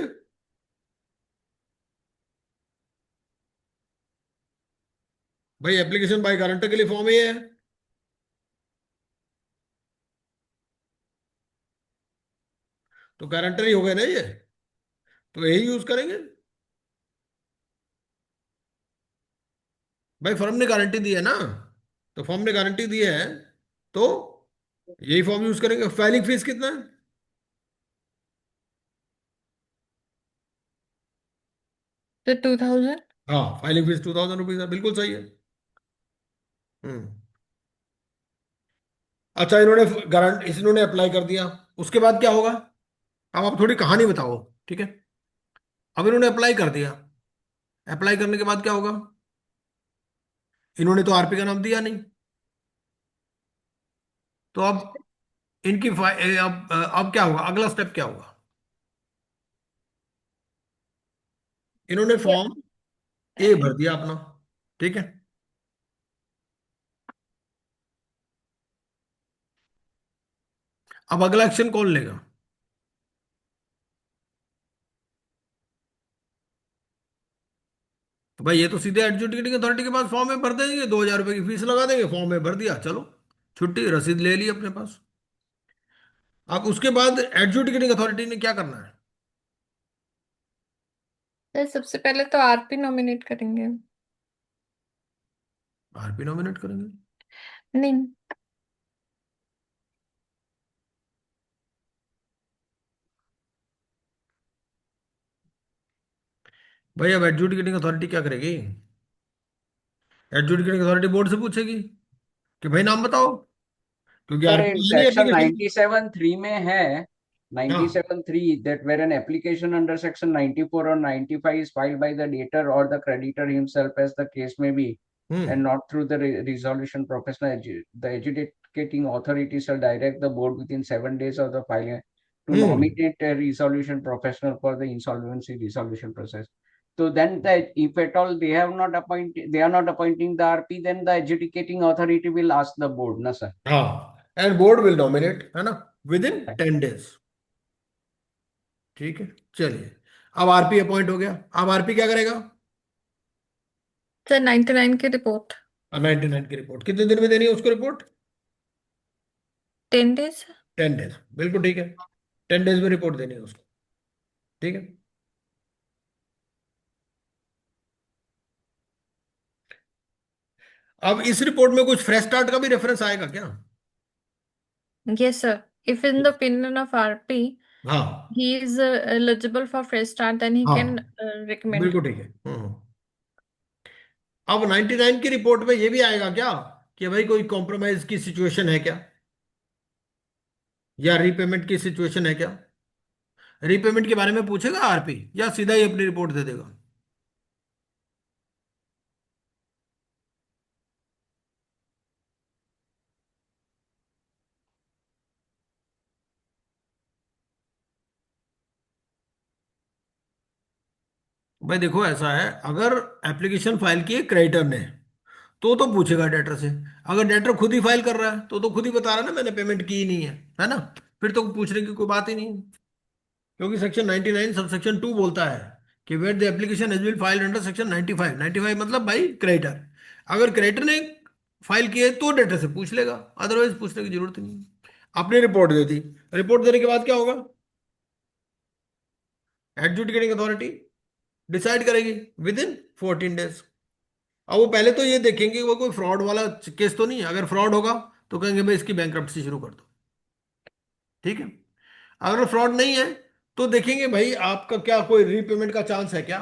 भाई एप्लीकेशन बाय गारंटर के लिए फॉर्म ये है, तो गारंटर ही हो गए ना ये, तो यही यूज करेंगे। भाई फर्म ने गारंटी दी है ना, तो फर्म ने गारंटी दी है, तो यही फॉर्म यूज करेंगे। फाइलिंग फीस कितना है? तो 2000। हाँ, फाइलिंग फीस 2000 रुपीज है, बिल्कुल सही है। हम्म। अच्छा, इन्होंने अप्लाई कर दिया, उसके बाद क्या होगा? अब आप थोड़ी कहानी बताओ, ठीक है। अब इन्होंने अप्लाई कर दिया, अप्लाई करने के बाद क्या होगा? इन्होंने तो आरपी का नाम दिया नहीं, तो अब अब क्या होगा, अगला स्टेप क्या होगा? इन्होंने फॉर्म ए भर दिया अपना, ठीक है। अब अगला एक्शन कौन लेगा? तो भाई ये तो सीधे एडजुडिकेटिंग अथॉरिटी के पास फॉर्म में भर देंगे, 2000 रुपए की फीस लगा देंगे, फॉर्म में भर दिया, चलो छुट्टी, रसीद ले ली अपने पास। अब उसके बाद एडजुडिकेटिंग अथॉरिटी ने क्या करना है? तो सबसे पहले तो आरपी नॉमिनेट करेंगे। आरपी नॉमिनेट करेंगे? नहीं। भाई अब एडजुडिकेटिंग अथॉरिटी क्या करेगी? एडजुडिकेटिंग अथॉरिटी बोर्ड से पूछेगी कि भाई नाम बताओ, क्योंकि सर आरपी इन है नहीं सेक्शन एप्लीकेशन। 97(3) में है, हाँ। 97(3) that where an application under section 94 or 95 is filed by the debtor or the creditor himself as the case may be, and hmm. not through the resolution professional, the adjudicating authority shall direct the board within 7 days of the filing to hmm. nominate a resolution professional for the insolvency resolution process. So then, that if at all they are not appointing the RP, then the adjudicating authority will ask the board, na sir. हाँ, and board will nominate, है ना, with in 10 days, ठीक है। चलिए, अब RP appoint हो गया, अब आरपी क्या करेगा? सर 99 की रिपोर्ट। 99 की रिपोर्ट कितने दिन में देनी है उसको रिपोर्ट? 10 days। 10 डेज, बिल्कुल ठीक है। 10 डेज में रिपोर्ट देनी है उसको, ठीक है। अब इस रिपोर्ट में कुछ फ्रेश स्टार्ट का भी रेफरेंस आएगा क्या? Yes, sir. If in the opinion of RP, हाँ। he is eligible for fresh start, then he can हाँ, recommend. बिल्कुल ठीक है। अब 99 की रिपोर्ट में ये भी आएगा क्या कि भाई कोई कॉम्प्रोमाइज की सिचुएशन है क्या, या रीपेमेंट की सिचुएशन है क्या? रीपेमेंट के बारे में पूछेगा आरपी, या सीधा ही अपनी रिपोर्ट दे देगा? भाई देखो ऐसा है, अगर एप्लीकेशन फाइल की है क्रेडिटर ने, तो पूछेगा डेटर से। अगर डेटर खुद ही फाइल कर रहा है, तो खुद ही बता रहा है ना, मैंने पेमेंट की ही नहीं है ना, फिर तो पूछने की कोई बात ही नहीं है। क्योंकि सेक्शन 99 सब सेक्शन 2 बोलता है कि where the application has been filed under section 95, 95 मतलब भाई क्रेडिटर, अगर क्रेडिटर ने फाइल किया है तो डेटर से पूछ लेगा, अदरवाइज पूछने की जरूरत ही नहीं। आपने रिपोर्ट दे दी, रिपोर्ट देने के बाद क्या होगा? एडजुडिकेटिंग अथॉरिटी डिसाइड करेगी विद इन 14 डेज। अब वो पहले तो ये देखेंगे वो कोई फ्रॉड वाला केस तो नहीं है। अगर फ्रॉड होगा तो कहेंगे भाई इसकी बैंक्रप्सी शुरू कर दो, ठीक है। अगर फ्रॉड नहीं है तो देखेंगे भाई आपका क्या कोई रीपेमेंट का चांस है क्या,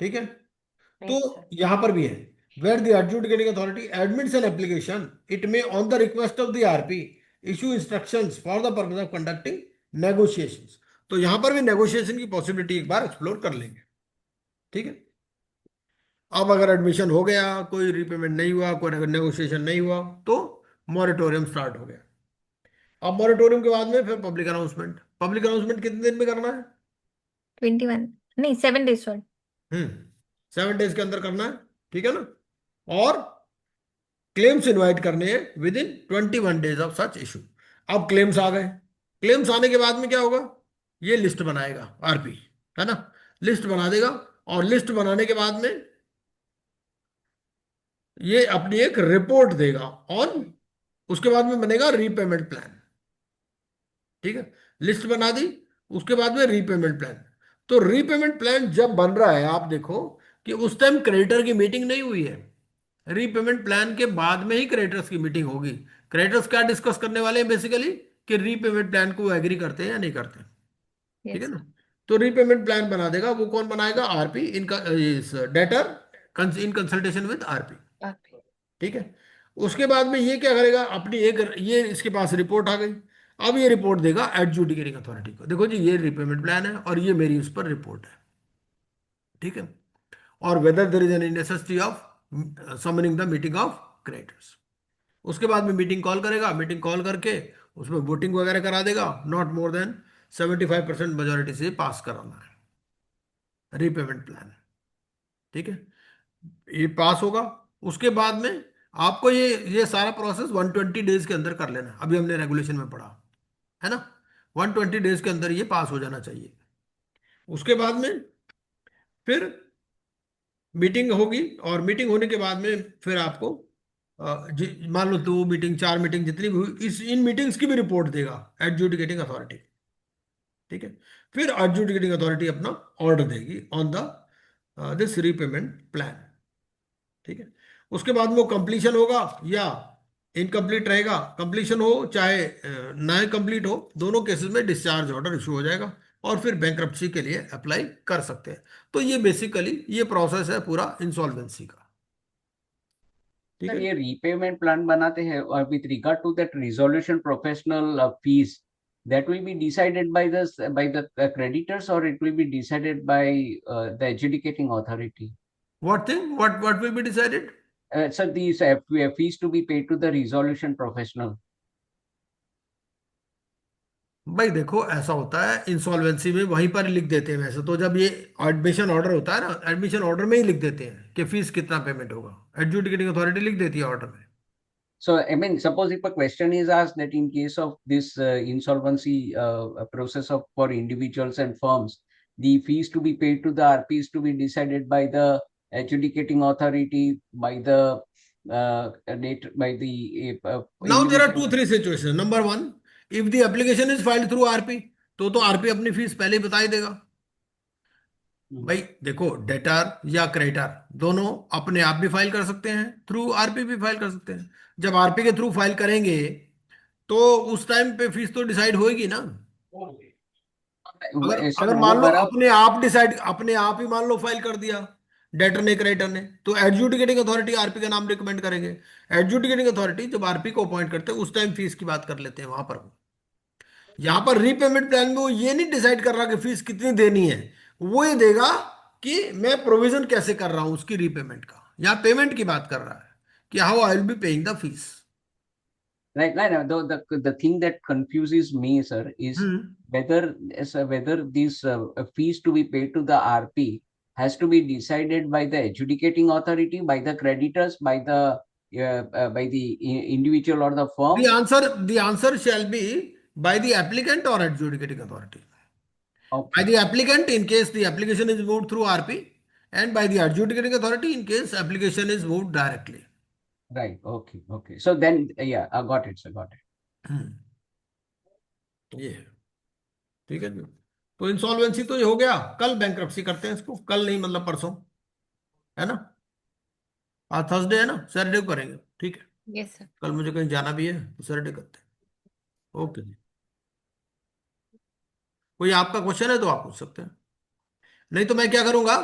ठीक है। तो राइट सर। यहां पर भी है, where the adjudicating authority admits an application it may on the request of the RP issue instructions for the purpose of conducting negotiations. तो यहां पर भी नेगोशिएशन की पॉसिबिलिटी एक बार एक्सप्लोर कर लेंगे, ठीक है। अब अगर एडमिशन हो गया, कोई रीपेमेंट नहीं हुआ, कोई नेगोशिएशन नहीं हुआ, तो मॉरेटोरियम स्टार्ट हो गया। अब मॉरेटोरियम के बाद में फिर पब्लिक अनाउंसमेंट। पब्लिक अनाउंसमेंट कितने दिन में करना है? 21, नहीं 7 days सॉरी। 7 डेज के अंदर करना है, ठीक है ना। और क्लेम्स इनवाइट करने हैं with in 21 days of such issue. अब क्लेम्स आ गए, क्लेम्स आने के बाद में क्या होगा, ये लिस्ट बनाएगा आरपी, है ना। लिस्ट बना देगा, और लिस्ट बनाने के बाद में ये अपनी एक रिपोर्ट देगा ऑन, उसके बाद में बनेगा रीपेमेंट प्लान, ठीक है। लिस्ट बना दी, उसके बाद में रीपेमेंट प्लान। तो रीपेमेंट प्लान जब बन रहा है, आप देखो कि उस टाइम क्रेडिटर की मीटिंग नहीं हुई है। रीपेमेंट प्लान के बाद में ही क्रेडिटर्स की मीटिंग होगी। क्रेडिटर्स क्या डिस्कस करने वाले हैं बेसिकली, कि रीपेमेंट प्लान को एग्री करते हैं या नहीं करते, ठीक है यस ना। तो रीपेमेंट प्लान बना देगा, वो कौन बनाएगा, आरपी, इनका debtor in consultation with RP, sir. ठीक है। उसके बाद में ये क्या करेगा, अपनी एक, ये इसके पास रिपोर्ट आ गई। अब ये रिपोर्ट देगा एडजुडिकेटिंग अथॉरिटी को, देखो जी ये रीपेमेंट प्लान है और ये मेरी उस पर रिपोर्ट है, ठीक है। और whether there is any necessity of summoning the meeting of creditors. उसके बाद में मीटिंग कॉल करेगा, मीटिंग कॉल करके उसमें वोटिंग वगैरह करा देगा। नॉट मोर देन 75% मेजोरिटी से पास कराना है रीपेमेंट प्लान, ठीक है। ये पास होगा। उसके बाद में आपको ये सारा प्रोसेस 120 डेज के अंदर कर लेना है। अभी हमने रेगुलेशन में पढ़ा है ना, 120 डेज के अंदर ये पास हो जाना चाहिए। उसके बाद में फिर मीटिंग होगी, और मीटिंग होने के बाद में फिर आपको मान लो 2 मीटिंग 4 मीटिंग जितनी भी हुई, इस इन मीटिंग्स की भी रिपोर्ट देगा एडजुडिकेटिंग अथॉरिटी, ठीक है। फिर एडजुडिकेटिंग अथॉरिटी अपना ऑर्डर देगी on the this repayment plan, ठीक है। उसके बाद में वो कंप्लीशन होगा या इनकम्प्लीट रहेगा। कंप्लीशन हो चाहे ना कंप्लीट हो, दोनों केसेस में डिस्चार्ज ऑर्डर इशू हो जाएगा, और फिर बैंक्रप्सी के लिए अप्लाई कर सकते हैं। तो ये बेसिकली ये प्रोसेस है पूरा इंसॉल्वेंसी का, ठीक सर है। ये रीपेमेंट प्लान बनाते हैं और with regard to that resolution professional fees that will be decided by the creditors or it will be decided by the adjudicating authority. What thing what will be decided? Sir, these fees to be paid to the resolution professional. भाई देखो ऐसा होता है insolvency में, वहीं पर लिख देते हैं वैसे तो। जब ये एडमिशन ऑर्डर होता है ना, एडमिशन ऑर्डर में ही लिख देते हैं कि फीस कितना पेमेंट होगा, एडजुडिकेटिंग अथॉरिटी लिख देती है ऑर्डर में। So, I mean, suppose if a question is asked that in case of this insolvency process of for individuals and firms, the fees to be paid to the RPs to be decided by the adjudicating authority, by the by the now there are individual. 2 3 situation. Number one, if the application is filed through RP, तो RP अपनी fees पहले ही बता ही देगा। Mhm. भाई देखो debtor या creditor दोनों अपने आप भी फाइल कर सकते हैं, थ्रू आरपी भी फाइल कर सकते हैं। जब आरपी के थ्रू फाइल करेंगे तो उस टाइम पे फीस तो डिसाइड होएगी ना। अगर Sir, अगर वो मान लो बराबर. अपने आप डिसाइड, अपने आप ही मान लो फाइल कर दिया डेटर ने क्रेडिटर ने, तो एडजुडिकेटिंग अथॉरिटी आरपी का नाम रिकमेंड करेंगे। एडजुडिकेटिंग अथॉरिटी जब आरपी को अपॉइंट करते हैं उस टाइम फीस की बात कर लेते हैं वहां पर। यहाँ पर रीपेमेंट प्लान में वो ये नहीं डिसाइड कर रहा कि फीस कितनी देनी है, वो ये देगा कि मैं प्रोविजन कैसे कर रहा हूं उसकी रीपेमेंट का। यहाँ पेमेंट की बात कर रहा है कि how I will be paying the fees. Right. The thing that confuses me, sir, is hmm. whether these fees to be paid to the RP has to be decided by the adjudicating authority, by the creditors, by the individual or the firm. The answer shall be by the applicant or adjudicating authority. By Okay. the applicant in case the application is moved through RP, and by the adjudicating authority in case application is moved directly. Right. Okay. So then, yeah, I got it, sir. Got it. हम्म, ये है, ठीक है जी। तो insolvency तो ये हो गया, कल बैंक्रप्सी करते हैं इसको, कल नहीं मतलब परसों, है ना? आज थर्सडे है ना, सैटरडे को करेंगे, ठीक है? Yes sir. कल मुझे कहीं जाना भी है तो सैटरडे करते हैं। ओके जी। कोई आपका क्वेश्चन है तो आप पूछ सकते हैं, नहीं तो मैं क्या करूंगा,